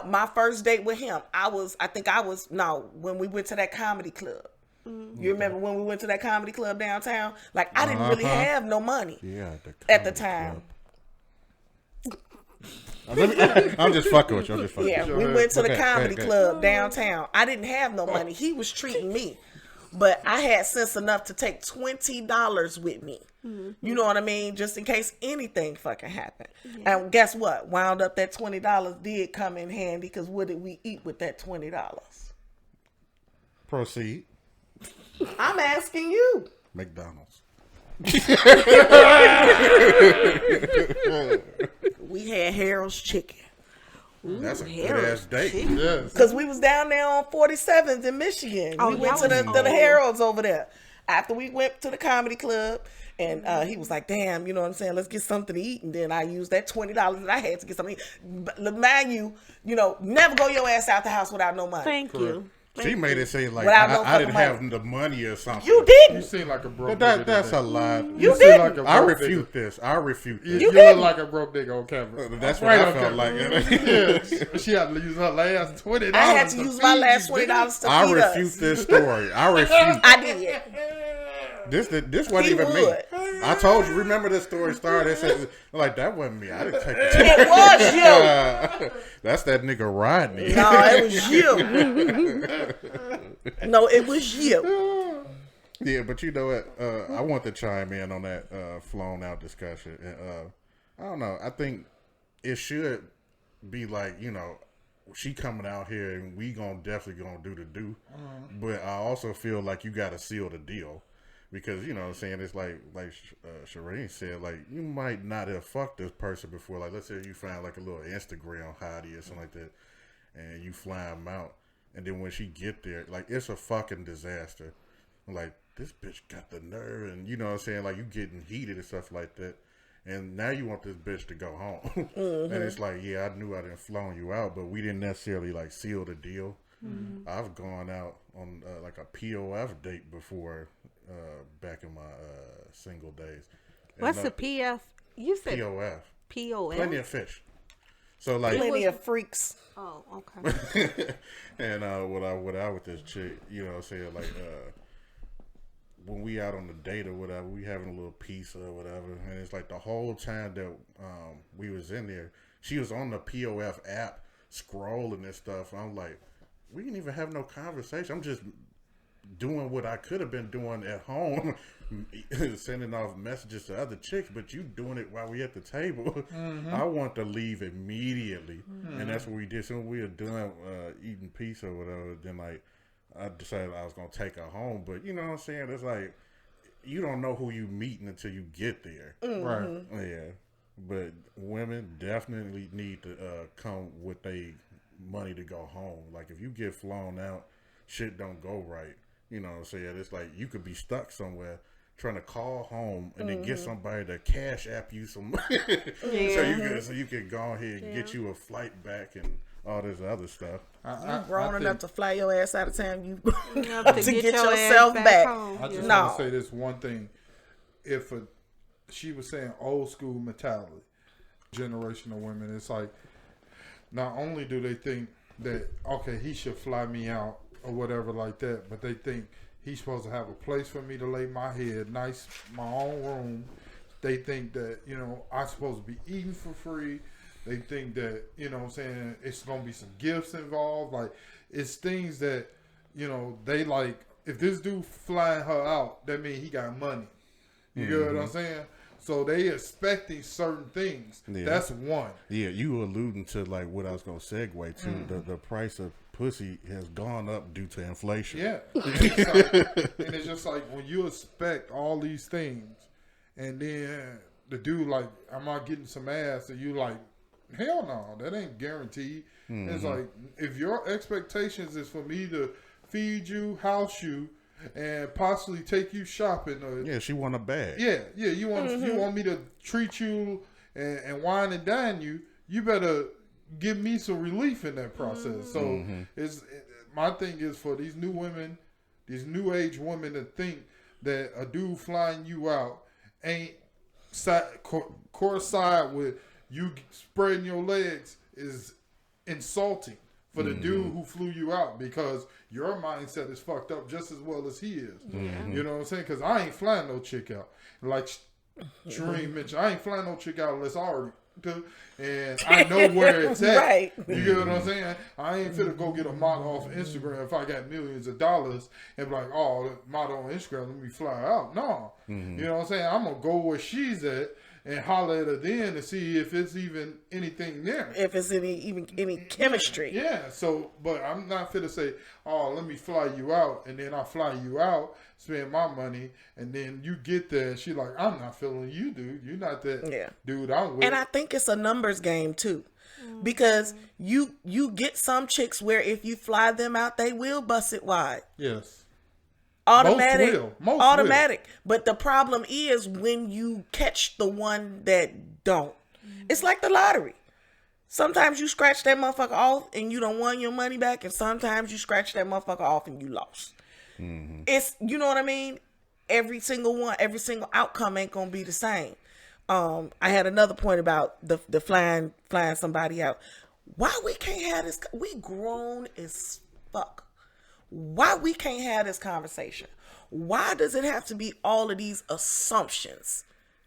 My first date with him, when we went to that comedy club. Mm-hmm. You remember when we went to that comedy club downtown? Like, I didn't really have no money at the time. I'm just fucking with you. Yeah, we went to the comedy club downtown. I didn't have no money. He was treating me. But I had sense enough to take $20 with me. Mm-hmm. You know what I mean? Just in case anything fucking happened. Yeah. And guess what? Wound up that $20 did come in handy, because what did we eat with that $20? Proceed. I'm asking you. McDonald's. We had Harold's chicken. Ooh, that's a good ass date. Because we was down there on 47th in Michigan. We went to the Harold's over there. After we went to the comedy club, and he was like, damn, you know what I'm saying, let's get something to eat. And then I used that $20 that I had to get something to eat. But mind you, never go your ass out the house without no money. Thank you. She made it seem like I didn't have the money or something. You didn't. You seem like a broke nigga. That's a lie. You didn't. Like I refute this. You look like a broke nigga on camera. That's what I felt like. She had to use her last $20. I had to use my last $20 to feed I refute this story. I refute. I did. This wasn't even me. I told you. Remember the story started. It said, like, that wasn't me. I didn't take it. It was you. That's that nigga Rodney. No, it was you. No, it was you. Yeah, but you know what? I want to chime in on that flown out discussion. And, I don't know. I think it should be like, she coming out here and we definitely gonna do the do. Mm-hmm. But I also feel like you got to seal the deal. Because, you know what I'm saying, it's like Shireen said, like, you might not have fucked this person before. Like, let's say you find, like, a little Instagram hottie or something like that, and you fly them out. And then when she get there, like, it's a fucking disaster. Like, this bitch got the nerve, and, you know what I'm saying, like, you getting heated and stuff like that. And now you want this bitch to go home. Mm-hmm. And it's like, yeah, I knew I didn't flown you out, but we didn't necessarily, like, seal the deal. Mm-hmm. I've gone out on, like, a POF date before, back in my single days. What's the PF? You said POF. POF. Plenty of fish. So like plenty of freaks. Oh, okay. And what I with this chick, you know what I'm saying, like when we out on the date or whatever, we having a little pizza or whatever, and it's like the whole time that we was in there, she was on the POF app scrolling and stuff. I'm like, we didn't even have no conversation. I'm just doing what I could have been doing at home, sending off messages to other chicks, but you doing it while we at the table. Mm-hmm. I want to leave immediately. Mm-hmm. And that's what we did. So when we were done eating pizza or whatever, then like I decided I was going to take her home. But you know what I'm saying? It's like, you don't know who you meeting until you get there. Mm-hmm. Right. Yeah. But women definitely need to come with their money to go home. Like if you get flown out, shit don't go right. You know what I'm saying? It's like you could be stuck somewhere trying to call home and then get somebody to cash app you some money so you can go ahead and get you a flight back and all this other stuff. You grown enough to fly your ass out of town. You have to get yourself back. I just want to say this one thing. If she was saying old school mentality, generational women, it's like not only do they think that, okay, he should fly me out or whatever like that, but they think he's supposed to have a place for me to lay my head, nice, my own room. They think that, I'm supposed to be eating for free. They think that, what I'm saying, it's going to be some gifts involved. Like, it's things that, they like, if this dude flying her out, that means he got money. You get what I'm saying? So they expecting certain things. Yeah. That's one. Yeah, you were alluding to like what I was going to segue to. The price of pussy has gone up due to inflation. Yeah. And it's just like when you expect all these things, and then the dude like, am I getting some ass? And you like, hell no, that ain't guaranteed. Mm-hmm. It's like, if your expectations is for me to feed you, house you, and possibly take you shopping, or she want a bag. Yeah, you want me to treat you and wine and dine you. You better give me some relief in that process. So my thing is for these new women, these new age women, to think that a dude flying you out ain't coincide with you spreading your legs is insulting for the dude who flew you out, because your mindset is fucked up just as well as he is. You know what I'm saying? Because I ain't flying no chick out. Like Shereen mentioned, I ain't flying no chick out unless I already do, and I know where it's at. Right. You get what I'm saying? I ain't finna go get a model off Instagram if I got millions of dollars and be like, oh, the model on Instagram, let me fly out. No. You know what I'm saying? I'm gonna go where she's at and holler at her then to see if it's even anything there. If it's any chemistry. Yeah. So, but I'm not fit to say, oh, let me fly you out, and then I fly you out, spend my money, and then you get there, and she like, I'm not feeling you, dude. You're not that dude I'm with. And I think it's a numbers game too. Because you get some chicks where if you fly them out, they will bust it wide. Yes. Most automatic. Will. But the problem is when you catch the one that don't. It's like the lottery. Sometimes you scratch that motherfucker off and you don't want your money back, and sometimes you scratch that motherfucker off and you lost. It's, you know what I mean? Every single outcome ain't gonna be the same. I had another point about the flying somebody out. Why we can't have this? We grown as fuck. Why we can't have this conversation? Why does it have to be all of these assumptions?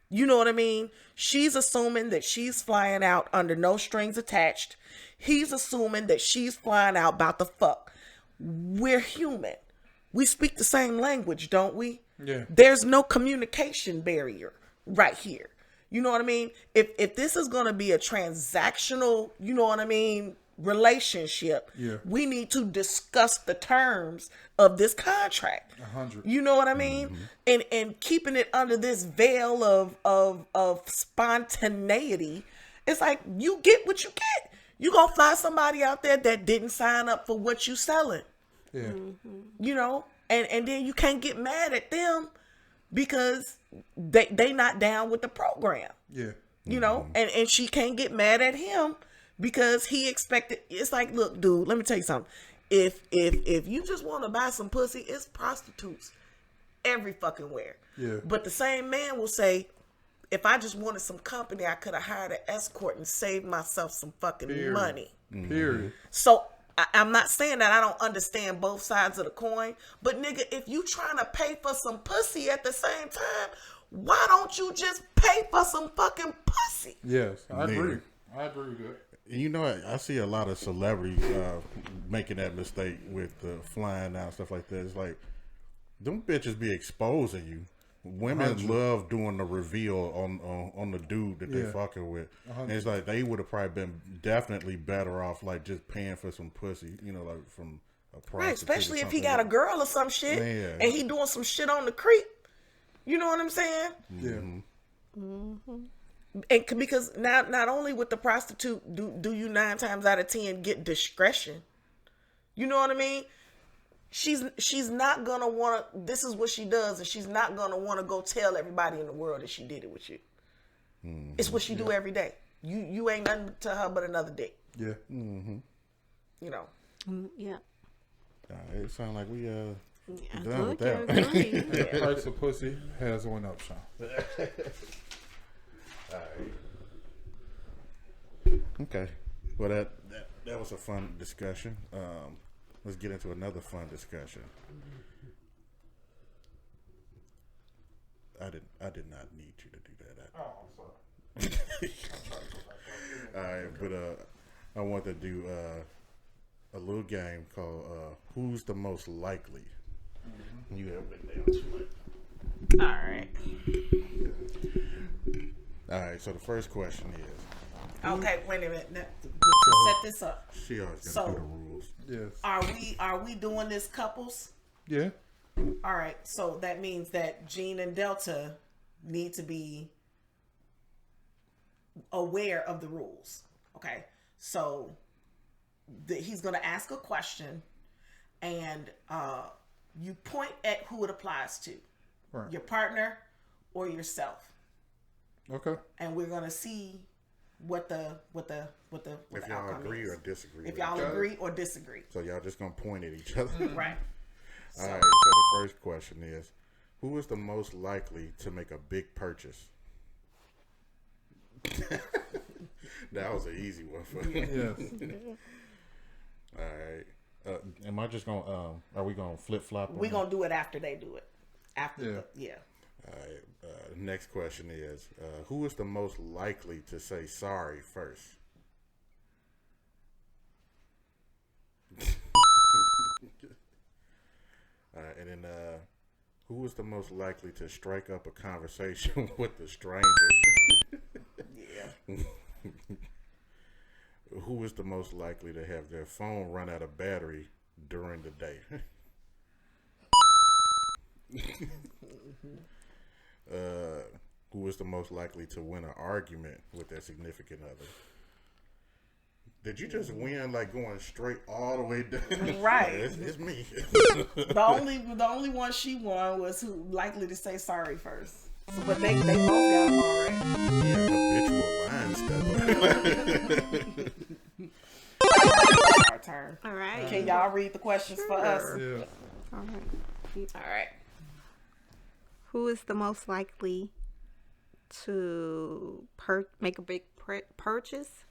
You know what I mean? She's assuming that she's flying out under no strings attached. He's assuming that she's flying out about the fuck. We're human. We speak the same language, don't we? Yeah. There's no communication barrier right here. You know what I mean? If this is going to be a transactional, you know what I mean, relationship, we need to discuss the terms of this contract. 100. You know what I mean? And keeping it under this veil of spontaneity, it's like you get what you get. You gonna find somebody out there that didn't sign up for what you selling. Yeah. You know, and then you can't get mad at them because they not down with the program. Yeah. You know, and she can't get mad at him because he expected. It's like, look, dude, let me tell you something. If you just want to buy some pussy, it's prostitutes every fucking where. Yeah. But the same man will say, if I just wanted some company, I could have hired an escort and saved myself some fucking money. Period. So I'm not saying that I don't understand both sides of the coin, but nigga, if you trying to pay for some pussy at the same time, why don't you just pay for some fucking pussy? Yes, I agree. I agree with that. You know, I see a lot of celebrities making that mistake with flying out and stuff like that. It's like, them bitches be exposing you. Women love doing the reveal on the dude that they fucking with. And it's like, they would have probably been definitely better off, like, just paying for some pussy, you know, like, from a prostitute. Right, especially if he got a girl or some shit, and he doing some shit on the creep. You know what I'm saying? Yeah. And because not only with the prostitute do you 9 times out of 10 get discretion. You know what I mean? She's not gonna want to. This is what she does, and she's not gonna want to go tell everybody in the world that she did it with you. It's what she do every day. You ain't nothing to her but another dick. Yeah. You know. Yeah. It sounds like we Yeah, done with good, that. The price of pussy has went up, Sean. All right. Okay. Well, that was a fun discussion. Let's get into another fun discussion. I did not need you to do that. Oh, I'm sorry. All right, but I want to do a little game called Who's the Most Likely? You have it down to it. All right. All right, so the first question is. Okay, wait a minute. Set this up. She always gonna do the rules. Yes. Are we doing this couples? Yeah. All right. So that means that Gene and Delta need to be aware of the rules. Okay, so he's going to ask a question, and you point at who it applies to, Right. your partner or yourself. Okay. And we're going to see what the if y'all outcome agree is. or disagree. If with y'all each other. agree or disagree. So y'all just gonna point at each other. Right. All right. So the first question is, who is the most likely to make a big purchase? That was an easy one for me. Yes. All right. Am I just gonna? Are we gonna flip flop? We're going to do it after they do it. After Yeah. All right. Next question is, who is the most likely to say sorry first? All right, and then who is the most likely to strike up a conversation with a stranger? Yeah. Who is the most likely to have their phone run out of battery during the day? Who is the most likely to win an argument with their significant other? Did you just win like going straight all the way down? Right. It's me. the only one she won was who likely to say sorry first. So, but they both got them all right. Yeah, habitual line Our turn. All right. Can y'all read the questions for us? Yeah. All right. All right. Who is the most likely to make a big purchase?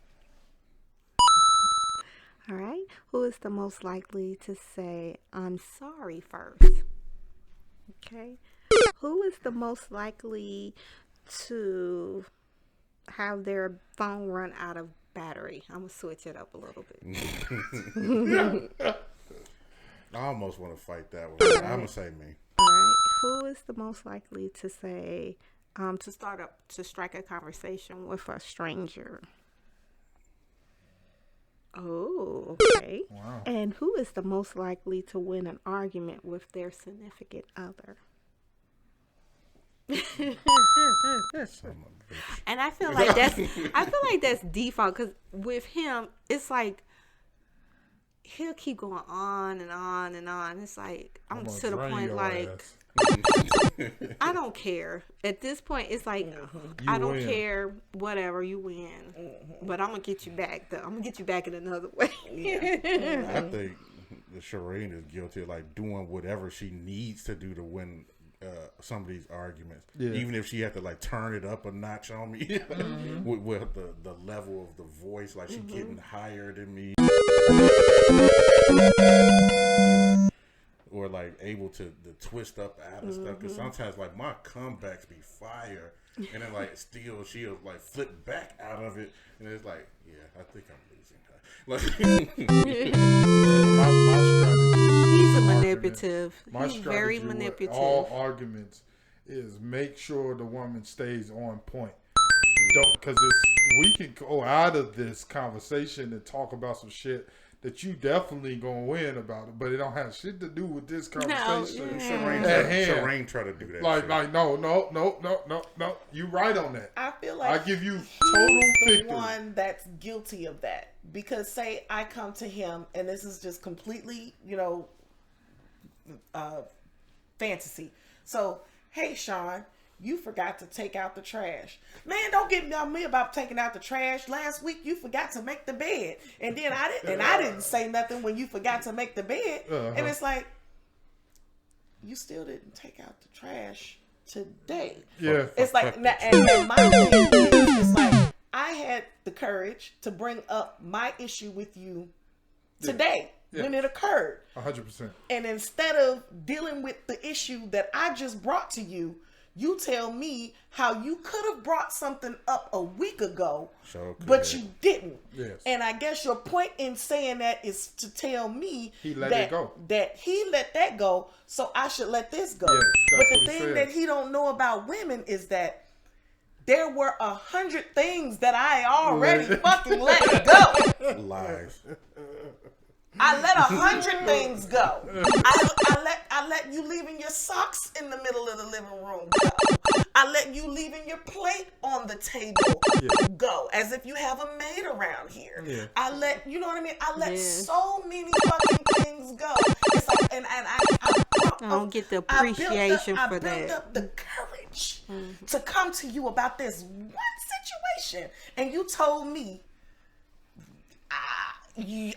All right. Who is the most likely to say, I'm sorry first? Okay. Who is the most likely to have their phone run out of battery? I'm going to switch it up a little bit. I almost want to fight that one. I'm going to say me. All right. Who is the most likely to say, to strike a conversation with a stranger? Oh, okay. Wow. And who is the most likely to win an argument with their significant other? And I feel like that's default, because with him, it's like he'll keep going on and on and on. It's like I'm to the point like I don't care. At this point, it's like I don't care. Whatever, you win, but I'm gonna get you back. Though I'm gonna get you back in another way. I think Shireen is guilty of like doing whatever she needs to do to win some of these arguments. Yeah. Even if she had to like turn it up a notch on me with the level of the voice, like she getting higher than me. Or like able to twist up out of stuff, because sometimes like my comebacks be fire, and then like still she'll like flip back out of it, and it's like, yeah, I think I'm losing her. Like, He's a manipulative. My He's very strategy with manipulative. all arguments is make sure the woman stays on point. Don't, because we can go out of this conversation and talk about some shit that you definitely gonna win about it, but it don't have shit to do with this conversation. Shireen try to do that. Like no. You right on that. I feel like I give you total victory. The one that's guilty of that, because say I come to him and this is just completely, fantasy. So, hey, Sean, you forgot to take out the trash. Man, don't get on me about taking out the trash. Last week you forgot to make the bed, and then I didn't say nothing when you forgot to make the bed. And it's like, you still didn't take out the trash today. Yeah, it's like, and my thing is, it's like I had the courage to bring up my issue with you today. Yeah. When it occurred. 100%. And instead of dealing with the issue that I just brought to you, you tell me how you could have brought something up a week ago, but you didn't. Yes. And I guess your point in saying that is to tell me he let it go. That he let that go, so I should let this go. Yes, but the thing that he don't know about women is that there were 100 things that I already fucking let go. Lies. I let 100 things go. I let you leaving your socks in the middle of the living room go. I let you leaving your plate on the table go, as if you have a maid around here. Yeah. I let, you know what I mean? I let so many fucking things go. It's like, and I don't get the appreciation for that. I built up the courage to come to you about this one situation, and you told me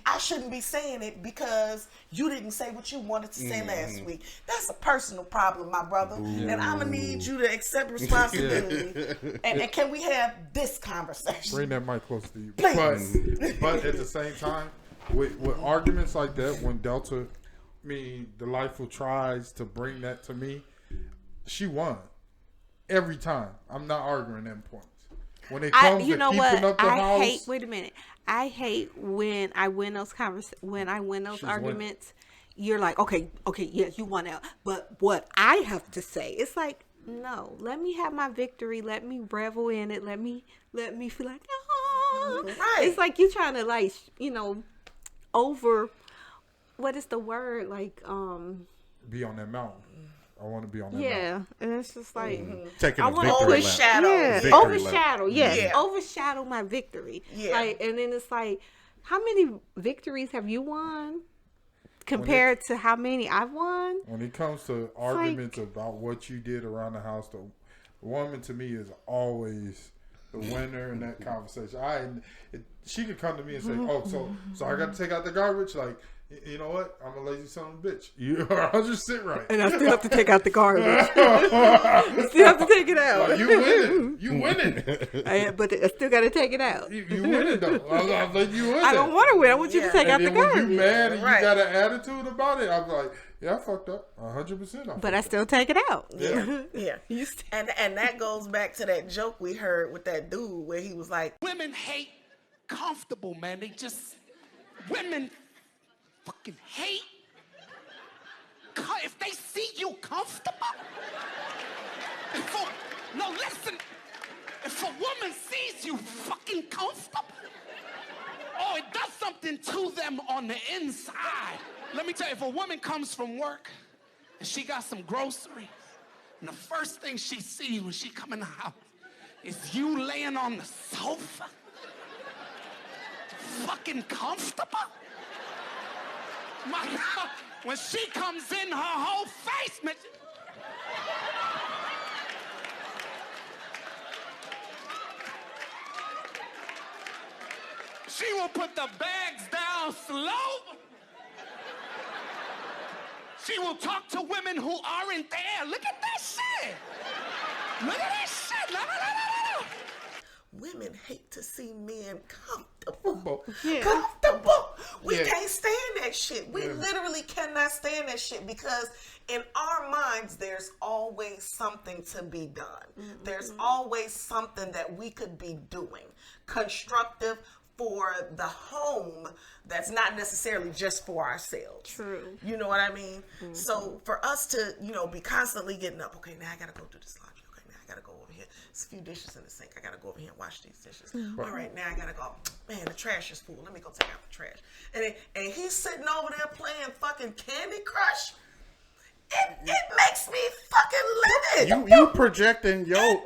I shouldn't be saying it because you didn't say what you wanted to say last week. That's a personal problem, my brother. Ooh. And I'm going to need you to accept responsibility. and can we have this conversation? Bring that mic close to you. Please. But at the same time, with arguments like that, when Delta, Delightful tries to bring that to me, she won. Every time. I'm not arguing them points. When it comes to keeping up the house. Wait a minute. I hate when I win those arguments. You're like, okay, yes, you won out. But what I have to say, it's like, no, let me have my victory. Let me revel in it. Let me feel like, right. It's like you trying to over. What is the word? Be on that mountain. I want to be on that mountain. Yeah, and it's just like taking I want to overshadow. Overshadow my victory. Yeah, and then it's like, how many victories have you won compared to how many I've won? When it comes to arguments about what you did around the house, the woman to me is always the winner in that conversation. She could come to me and say, "Oh, so I got to take out the garbage." Like, you know what? I'm a lazy son of a bitch. You're 100% right. And I still have to take out the garbage. I still have to take it out. Like, you winning. But I still got to take it out. You winning, though. I'm letting you win. I don't want to win. I want you to take out the garbage. When you mad and you got an attitude about it, I'm like, yeah, I fucked up. 100%. But I still take it out. Yeah. And that goes back to that joke we heard with that dude where he was like, women hate comfortable, man. Women fucking hate if they see you comfortable. If a woman sees you fucking comfortable, it does something to them on the inside. Let me tell you, if a woman comes from work and she got some groceries, and the first thing she sees when she come in the house is you laying on the sofa, fucking comfortable. My God, when she comes in, her whole face, man. She will put the bags down slow. She will talk to women who aren't there. Look at that shit. Look at that shit. Women hate to see men comfortable. Comfortable. We can't stand that shit. We literally cannot stand that shit because in our minds, there's always something to be done. Mm-hmm. There's always something that we could be doing. Constructive for the home that's not necessarily just for ourselves. True. You know what I mean? Mm-hmm. So for us to, be constantly getting up, okay, now I got to go do this laundry. Okay, now I got to go over here. There's a few dishes in the sink. I got to go over here and wash these dishes. Mm-hmm. All right, now I got to go. Man, the trash is full. Let me go take out the trash. And he's sitting over there playing fucking Candy Crush. It makes me fucking livid. You projecting your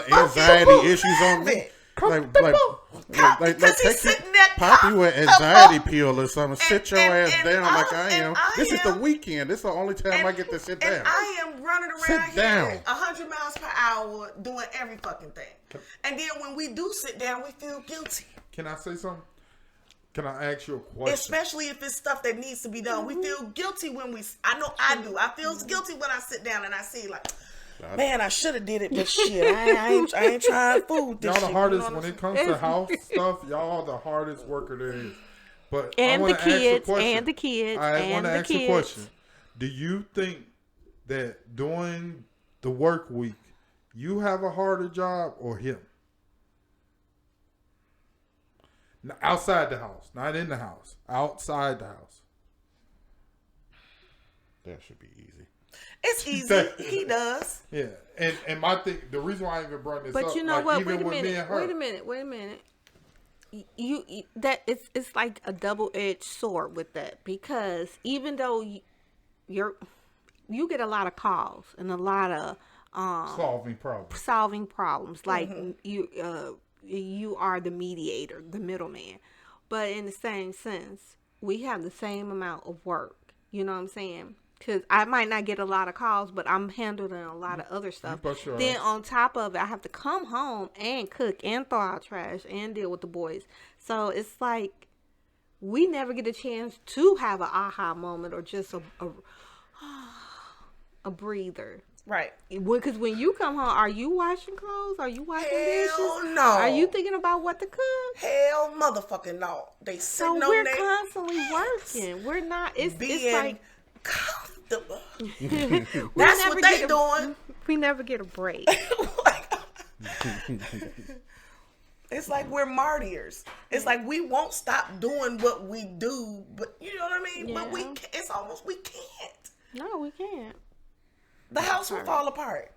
anxiety issues on me. Like take Poppy with anxiety pill or something. Sit your ass down like I am. This is the weekend. This is the only time I get to sit down. And I am running around here 100 miles per hour doing every fucking thing. And then when we do sit down, we feel guilty. Can I say something? Can I ask you a question? Especially if it's stuff that needs to be done. We feel guilty when I know I do. I feel guilty when I sit down and I see like, man, I should have did it, but shit, I ain't trying food. Y'all the hardest when it comes to house stuff. Y'all the hardest worker there is. But and I the kids, and the kids, I want to ask you a question. Do you think that during the work week, you have a harder job or him? Outside the house, not in the house. Outside the house. That should be easy. It's easy. He does. Yeah. And my thing, the reason why I even brought this up. But you know what? Wait a minute. that it's like a double-edged sword with that, because even though you get a lot of calls and a lot of solving problems like you are the mediator, the middleman, but in the same sense we have the same amount of work, you know what I'm saying? Because I might not get a lot of calls, but I'm handling a lot of other stuff. Then on top of it, I have to come home and cook and throw out trash and deal with the boys. So it's like we never get a chance to have an aha moment or just a breather. Right. Because when you come home, are you washing clothes? Are you washing dishes? No. Are you thinking about what to cook? Hell motherfucking no. They sitting on we're their constantly working. We're not. It's like comfortable. That's what they doing. We never get a break. It's like we're martyrs. It's like we won't stop doing what we do, but you know what I mean? Yeah. But it's almost we can't. No, we can't. The house will fall apart.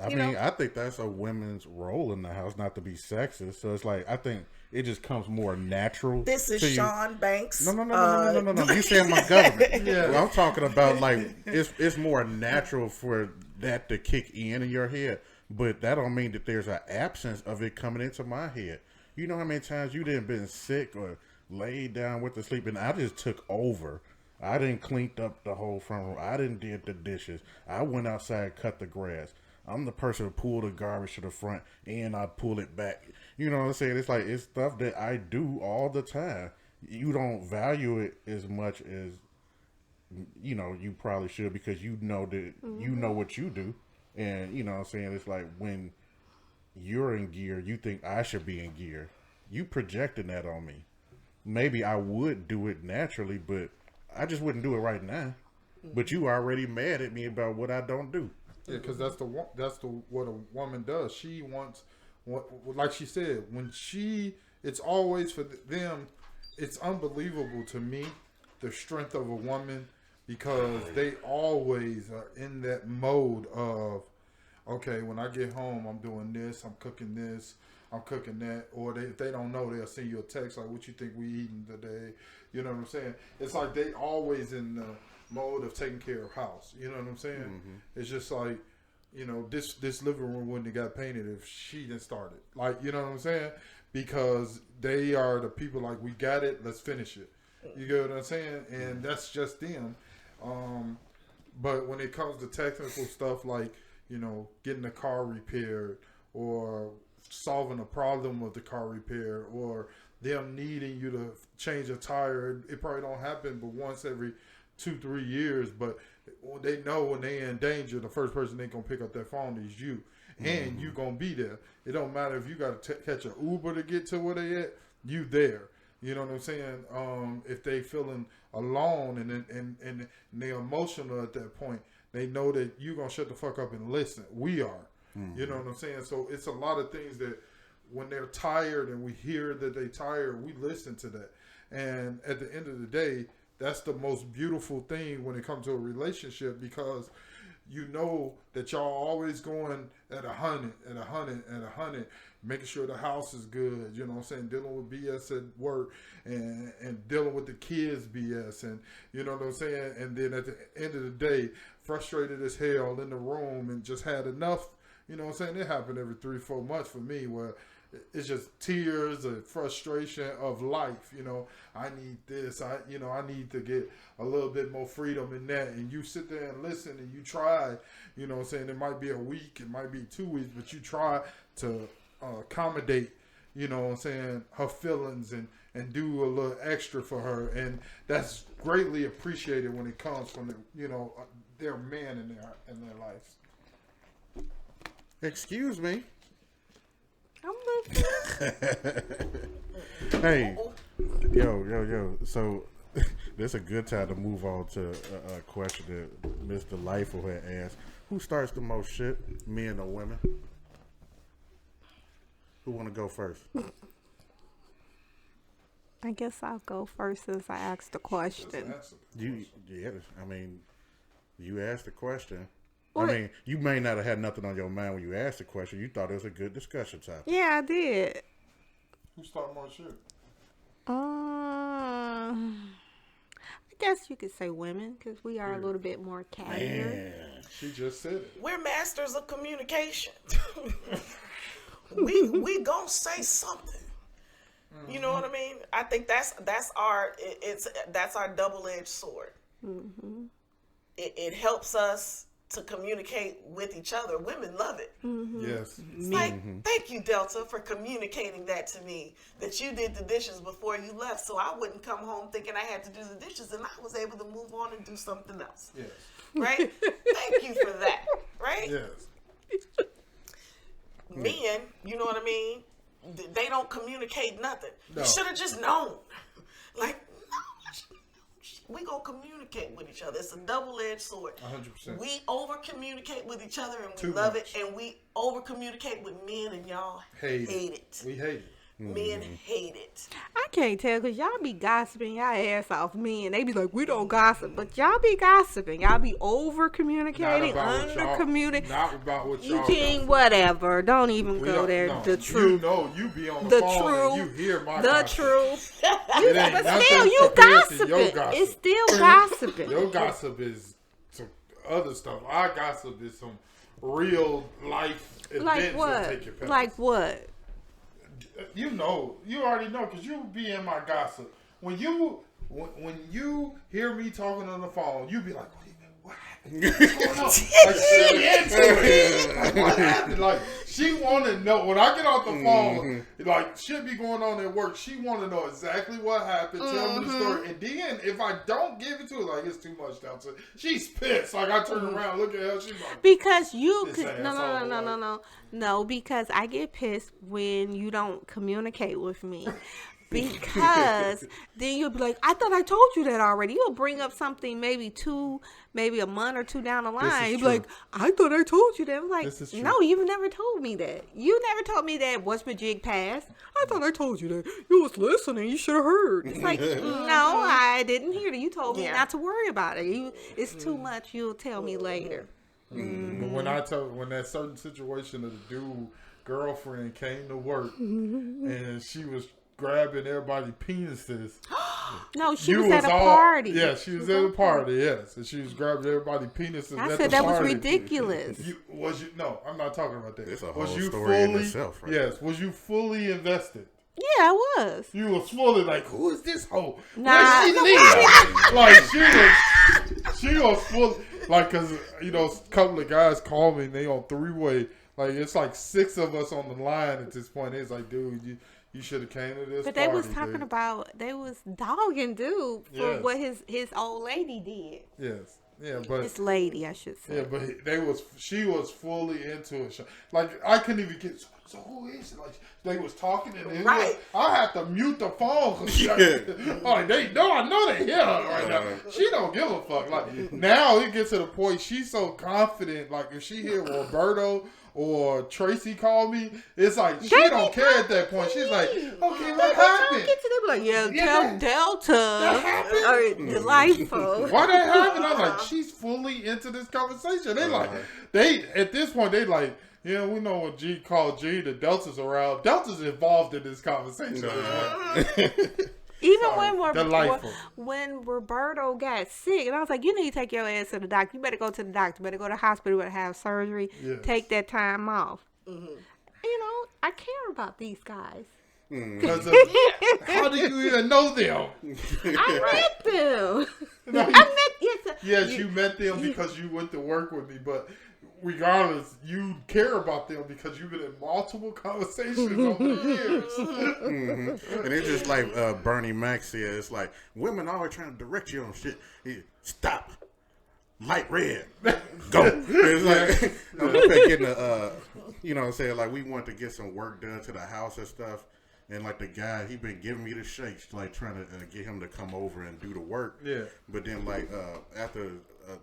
I think that's a women's role in the house, not to be sexist. So it's like, I think it just comes more natural. This is Sean Banks. No. You saying my government. Well, I'm talking about like, it's more natural for that to kick in your head. But that don't mean that there's an absence of it coming into my head. You know how many times you didn't been sick or laid down with the sleep and I just took over. I didn't cleaned up the whole front room. I didn't did the dishes. I went outside, cut the grass. I'm the person who pulled the garbage to the front and I pull it back. You know what I'm saying? It's like, it's stuff that I do all the time. You don't value it as much as, you know, you probably should, because you know that you know what you do. And, you know what I'm saying? It's like when you're in gear, you think I should be in gear. You projecting that on me. Maybe I would do it naturally, but I just wouldn't do it right now. But you already mad at me about what I don't do. Yeah, because that's what a woman does. She wants, like she said, it's always for them. It's unbelievable to me, the strength of a woman, because they always are in that mode of, okay, when I get home, I'm doing this, I'm cooking this, I'm cooking that. Or if they don't know, they'll send you a text like, what you think we eating today? You know what I'm saying? It's like they always in the mode of taking care of house. You know what I'm saying? It's just like, you know, this living room wouldn't have got painted if she didn't start it. Like, you know what I'm saying? Because they are the people like, we got it, let's finish it. You get what I'm saying? And that's just them. But when it comes to technical stuff like, you know, getting the car repaired or solving a problem with the car repair or them needing you to change a tire, it probably don't happen but once every 2-3 years, but they know when they in danger, the first person they gonna pick up that phone is you, and you gonna be there. It don't matter if you gotta catch an Uber to get to where they at, you there. You know what I'm saying? If they feeling alone and they're emotional at that point, they know that you gonna shut the fuck up and listen. We are. You know what I'm saying? So it's a lot of things that when they're tired and we hear that they tired, we listen to that. And at the end of the day, that's the most beautiful thing when it comes to a relationship, because you know that y'all always going at 100, making sure the house is good, you know what I'm saying, dealing with BS at work and dealing with the kids BS, and you know what I'm saying, and then at the end of the day, frustrated as hell in the room and just had enough, you know what I'm saying. It happened every 3-4 months for me, where it's just tears of frustration of life. You know, I need this. I need to get a little bit more freedom in that. And you sit there and listen and you try, you know what I'm saying. It might be a week, it might be 2 weeks, but you try to accommodate, you know what I'm saying, her feelings and do a little extra for her. And that's greatly appreciated when it comes from the, you know, their man in their lives. Excuse me. I'm listening. Hey, yo. So, this is a good time to move on to a question that Miss Delightful had asked. Who starts the most shit, men or women? Who want to go first? I guess I'll go first since I asked the question. You asked the question. What? I mean, you may not have had nothing on your mind when you asked the question. You thought it was a good discussion topic. Yeah, I did. Who start more shit? I guess you could say women because we are a little bit more casual. She just said it. We're masters of communication. we gonna say something. You know what I mean? I think that's our double-edged sword. Mm-hmm. It helps us to communicate with each other. Women love it. Mm-hmm. Yes. It's like, thank you, Delta, for communicating that to me, that you did the dishes before you left, so I wouldn't come home thinking I had to do the dishes, and I was able to move on and do something else. Yes. Right? Thank you for that. Right? Yes. Men, you know what I mean? They don't communicate nothing. No. You should have just known. Like, we gonna communicate with each other. It's a double-edged sword. 100%. We over-communicate with each other and we Too love much. it, and we over-communicate with men, and y'all hate it. We hate it. Men hate it. I can't tell because y'all be gossiping y'all ass off me, and they be like, we don't gossip, but y'all be gossiping. Y'all be over communicating, under communicating. Not about what y'all. Eugene, whatever. Don't even go there. No, the truth. You know, you be on the phone and you hear my gossip. truth. It ain't But nothing still, you compared to gossiping. your gossip. It's still gossiping. Your gossip is some other stuff. Our gossip is some real life events Like that what? take place. Like what? You know, you already know because you be in my gossip. When you hear me talking on the phone, you be like, what happened? What's going on? Like, she into it. Like, what happened? Like, she want to know. When I get off the phone, like, shit be going on at work, she want to know exactly what happened, tell me the story. And then, if I don't give it to her, like, it's too much down to she's pissed. Like, I turn around, look at her, she's like, because you this could asshole, no, because I get pissed when you don't communicate with me. Because then you'll be like, I thought I told you that already. You'll bring up something maybe a month or two down the line. You'll be like, I thought I told you that. I'm like, no, you've never told me that. You never told me that once my jig passed. I thought I told you that. You was listening. You should have heard. It's like, no, I didn't hear that. You told me not to worry about it. It's too much. You'll tell me later. But when that certain situation of the dude girlfriend came to work and she was grabbing everybody's penises. No, she was at a party. Yeah, she was at a party. Yes, and she was grabbing everybody's penises. I at said the that party. was ridiculous. No, I'm not talking about that. It's a was whole you story fully, in itself, right? Yes, was you fully invested? Yeah, I was. You was fully like, who is this hoe? Nah, Where's she live? Like she was full. Like, cause a couple of guys called me and they on 3-way. Like, it's like 6 of us on the line at this point. It's like, dude, you should have came to this. But they was talking about, they was dogging dude for what his old lady did. Yes. Yeah, but this lady, I should say. Yeah, but she was fully into it. Like, I couldn't even get. So who is it? Like, they was talking and I had to mute the phone. Like, they know, I know they hear her right now. She don't give a fuck. Like, now it gets to the point she's so confident. Like, if she hear Roberto or Tracy call me, it's like she don't care at that point. She's like, okay, what happened? They be like, tell Delta. That happened? Or delightful. Why that happened? I'm like, she's fully into this conversation. They at this point, they like, yeah, we know when G called G, the Delta's around. Delta's involved in this conversation. Even when Roberto got sick, and I was like, you need to take your ass to the doctor. You better go to the doctor. You better go to the hospital. You better have surgery. Yes. Take that time off. Mm-hmm. I care about these guys. Because how do you even know them? I met them. You met them because you went to work with me, but regardless, you care about them because you've been in multiple conversations over the years. And it's just like Bernie Mac said, it's like, women always trying to direct you on shit. Stop. Light red. Go. It's like, I'm getting you know what I'm saying, like, we want to get some work done to the house and stuff. And like the guy, he been giving me the shakes, like trying to get him to come over and do the work. Yeah. But then like after a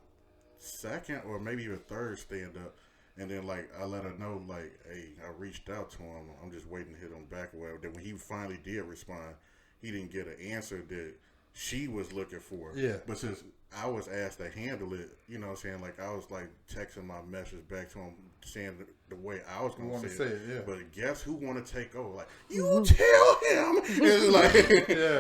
second or maybe even third stand up, and then like I let her know like, hey, I reached out to him. I'm just waiting to hit him back. Well, then when he finally did respond, he didn't get an answer that she was looking for. Yeah. But since I was asked to handle it, you know what I'm saying? Like, I was like texting my message back to him saying the way I was going to say it. Yeah. But guess who want to take over? Like, you tell him. It's like,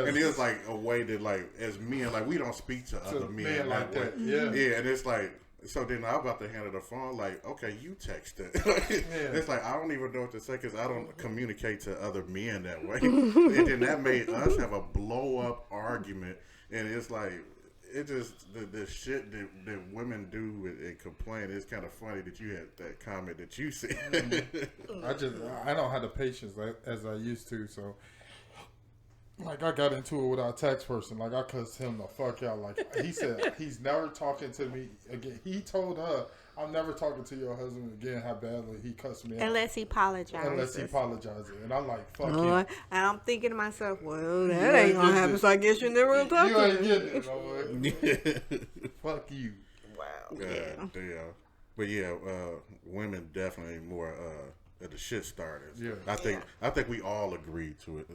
and it's like a way that, like, as men, like, we don't speak to other men like that. Yeah. Yeah, and it's like, so then I'm about to handle the phone, like, okay, you text it. It's like, I don't even know what to say because I don't communicate to other men that way. And then that made us have a blow-up argument. And it's like, it just, the shit that women do and complain, it's kind of funny that you had that comment that you said. I don't have the patience as I used to, so. Like, I got into it with our tax person. Like, I cussed him the fuck out. Like, he said he's never talking to me again. He told her, I'm never talking to your husband again, how badly he cussed me out. Unless he apologizes. And I'm like, fuck you. And I'm thinking to myself, well, that ain't going to happen, so I guess you never will talk to me. You ain't getting it, fuck you. Wow. Yeah. But yeah, women definitely more the shit starters. Yeah. I think we all agree to it.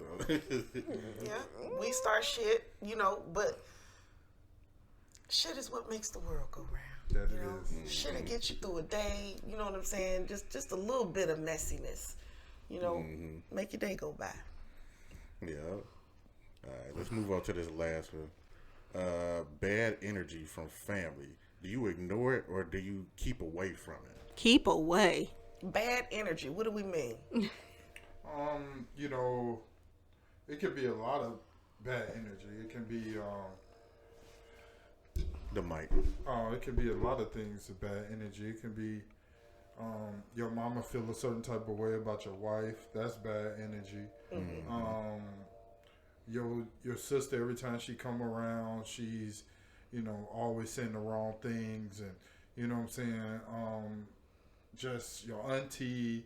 Yeah, we start shit, but shit is what makes the world go round. Shit'll get you through a day, you know what I'm saying? Just a little bit of messiness, make your day go by. Yeah. All right, let's move on to this last one. Bad energy from family. Do you ignore it or do you keep away from it? Keep away. Bad energy. What do we mean? It could be a lot of bad energy. It can be the mic. It can be a lot of things. Bad energy. It can be your mama feel a certain type of way about your wife. That's bad energy. Mm-hmm. Your sister, every time she come around, she's always saying the wrong things, and you know what I'm saying. Just your auntie,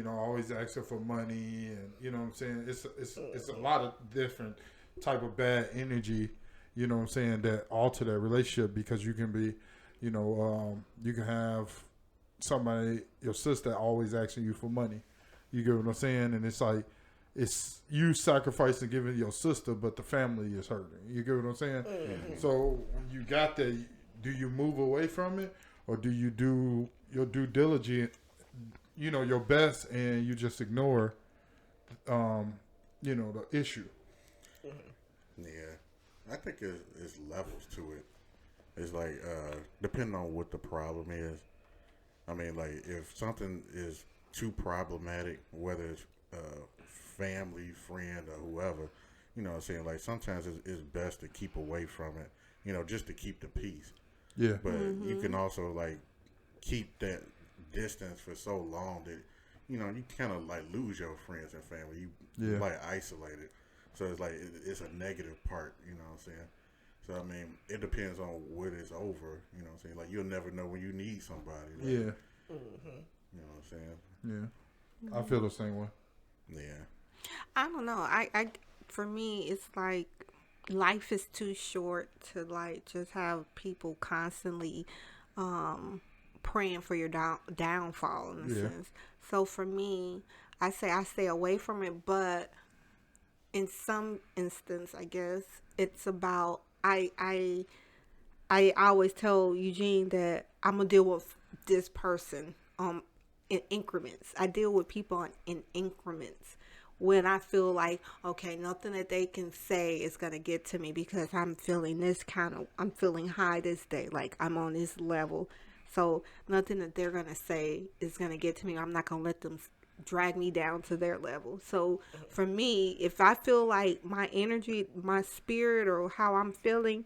always asking for money, and you know what I'm saying. It's a lot of different type of bad energy, you know what I'm saying, that alter that relationship, because you can be, you can have somebody, your sister, always asking you for money. You get what I'm saying, and it's like it's you sacrificing giving your sister, but the family is hurting. You get what I'm saying? Mm-hmm. So when you got that, do you move away from it, or do you do your due diligence, your best, and you just ignore, the issue? Yeah, I think it's levels to it. It's like depending on what the problem is. I mean, like if something is too problematic, whether it's family, friend, or whoever, you know what I'm saying? Like sometimes it's best to keep away from it, just to keep the peace. Yeah. But you can also like keep that distance for so long that you kind of like lose your friends and family. You like isolated, so it's like it's a negative part. You know what I'm saying? So I mean, it depends on what it's over. You know what I'm saying? Like you'll never know when you need somebody. Like, yeah. Mm-hmm. You know what I'm saying? Yeah. I feel the same way. Yeah. I don't know. I for me, it's like life is too short to like just have people constantly praying for your downfall in a sense. So for me, I say I stay away from it, but in some instance, I guess it's about I always tell Eugene that I'm gonna deal with this person in increments. I deal with people in increments. When I feel like, okay, nothing that they can say is going to get to me because I'm feeling I'm feeling high this day. Like I'm on this level. So nothing that they're going to say is going to get to me. I'm not going to let them drag me down to their level. So for me, if I feel like my energy, my spirit, or how I'm feeling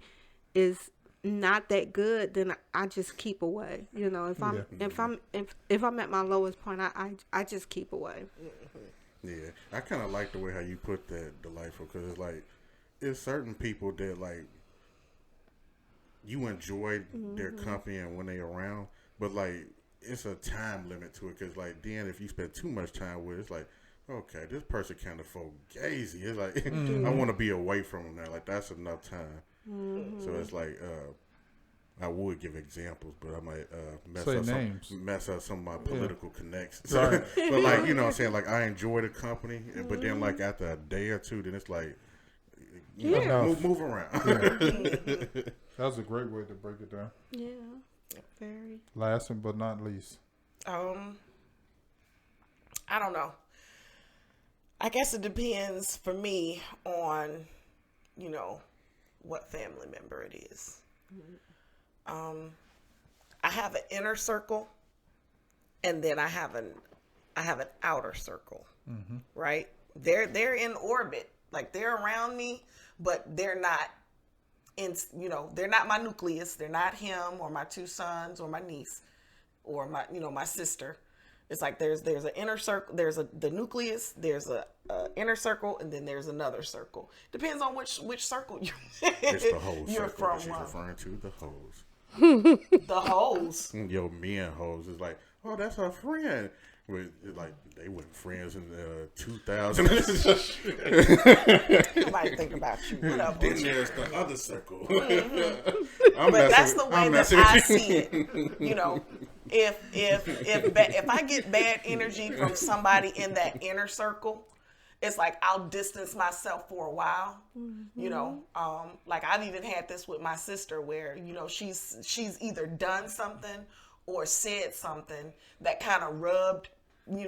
is not that good, then I just keep away. If I'm at my lowest point, I just keep away. Yeah, I kind of like the way how you put that, Delightful, because it's like, it's certain people that, like, you enjoy their company and when they're around, but, like, it's a time limit to it, because, like, then if you spend too much time with it, it's like, okay, this person kind of fugazi. It's like, I want to be away from them now. Like, that's enough time. Mm-hmm. So it's like, I would give examples, but I might mess up some of my political connections. Right. But like, you know what I'm saying? Like I enjoy the company, but then like after a day or two, then it's like, move around. That was a great way to break it down. Yeah, very. Last but not least. I don't know. I guess it depends for me on, what family member it is. I have an inner circle, and then I have an outer circle. Right? They're in orbit, like they're around me, but they're not they're not my nucleus. They're not him or my 2 sons or my niece or my sister. It's like there's an inner circle, there's the nucleus, there's a inner circle, and then there's another circle. Depends on which circle It's the whole you're circle from. that she's referring to, the hoes. The hoes. Yo, me and hoes is like, oh, that's her friend. Like they weren't friends in 2000. Nobody think about you. Whatever. Then there's the other circle. But that's the way that I see it. If I get bad energy from somebody in that inner circle, it's like I'll distance myself for a while. Like I've even had this with my sister where she's either done something or said something that kind of rubbed me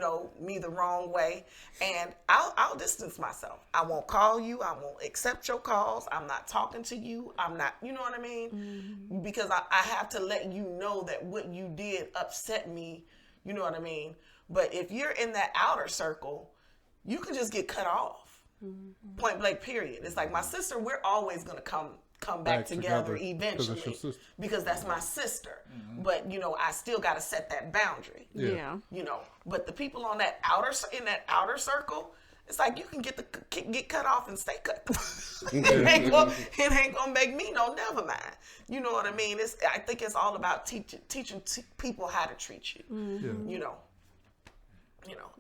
the wrong way, and I'll distance myself. I won't call you. I won't accept your calls. I'm not talking to you. I'm not, you know what I mean? Because I have to let you know that what you did upset me. You know what I mean? But if you're in that outer circle, you can just get cut off. Point blank, period. It's like my sister, we're always going to come back together eventually because that's my sister. But I still got to set that boundary. Yeah. But the people on that outer circle, it's like you can get cut off and stay cut. It ain't gonna make me never mind. You know what I mean? I think it's all about teaching people how to treat you.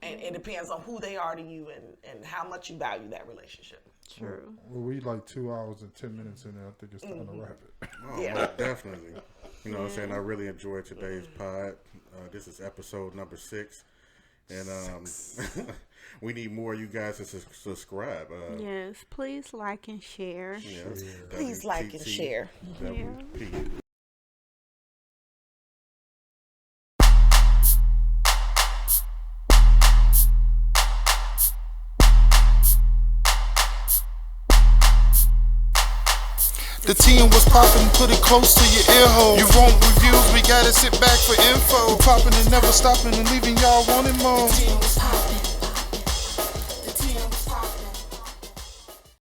And it depends on who they are to you and how much you value that relationship. True. Well, we like 2 hours and 10 minutes in there. I think it's time to wrap it. Oh, yeah, definitely. You know what I'm saying? I really enjoyed today's pod. This is episode number 6. And we need more of you guys to subscribe. Yes, please like and share. Yes, please like and share. TTWP. The team was poppin', put it close to your ear hole. You want reviews, we gotta sit back for info. We poppin' and never stoppin' and leaving y'all wanting more. The team was poppin'.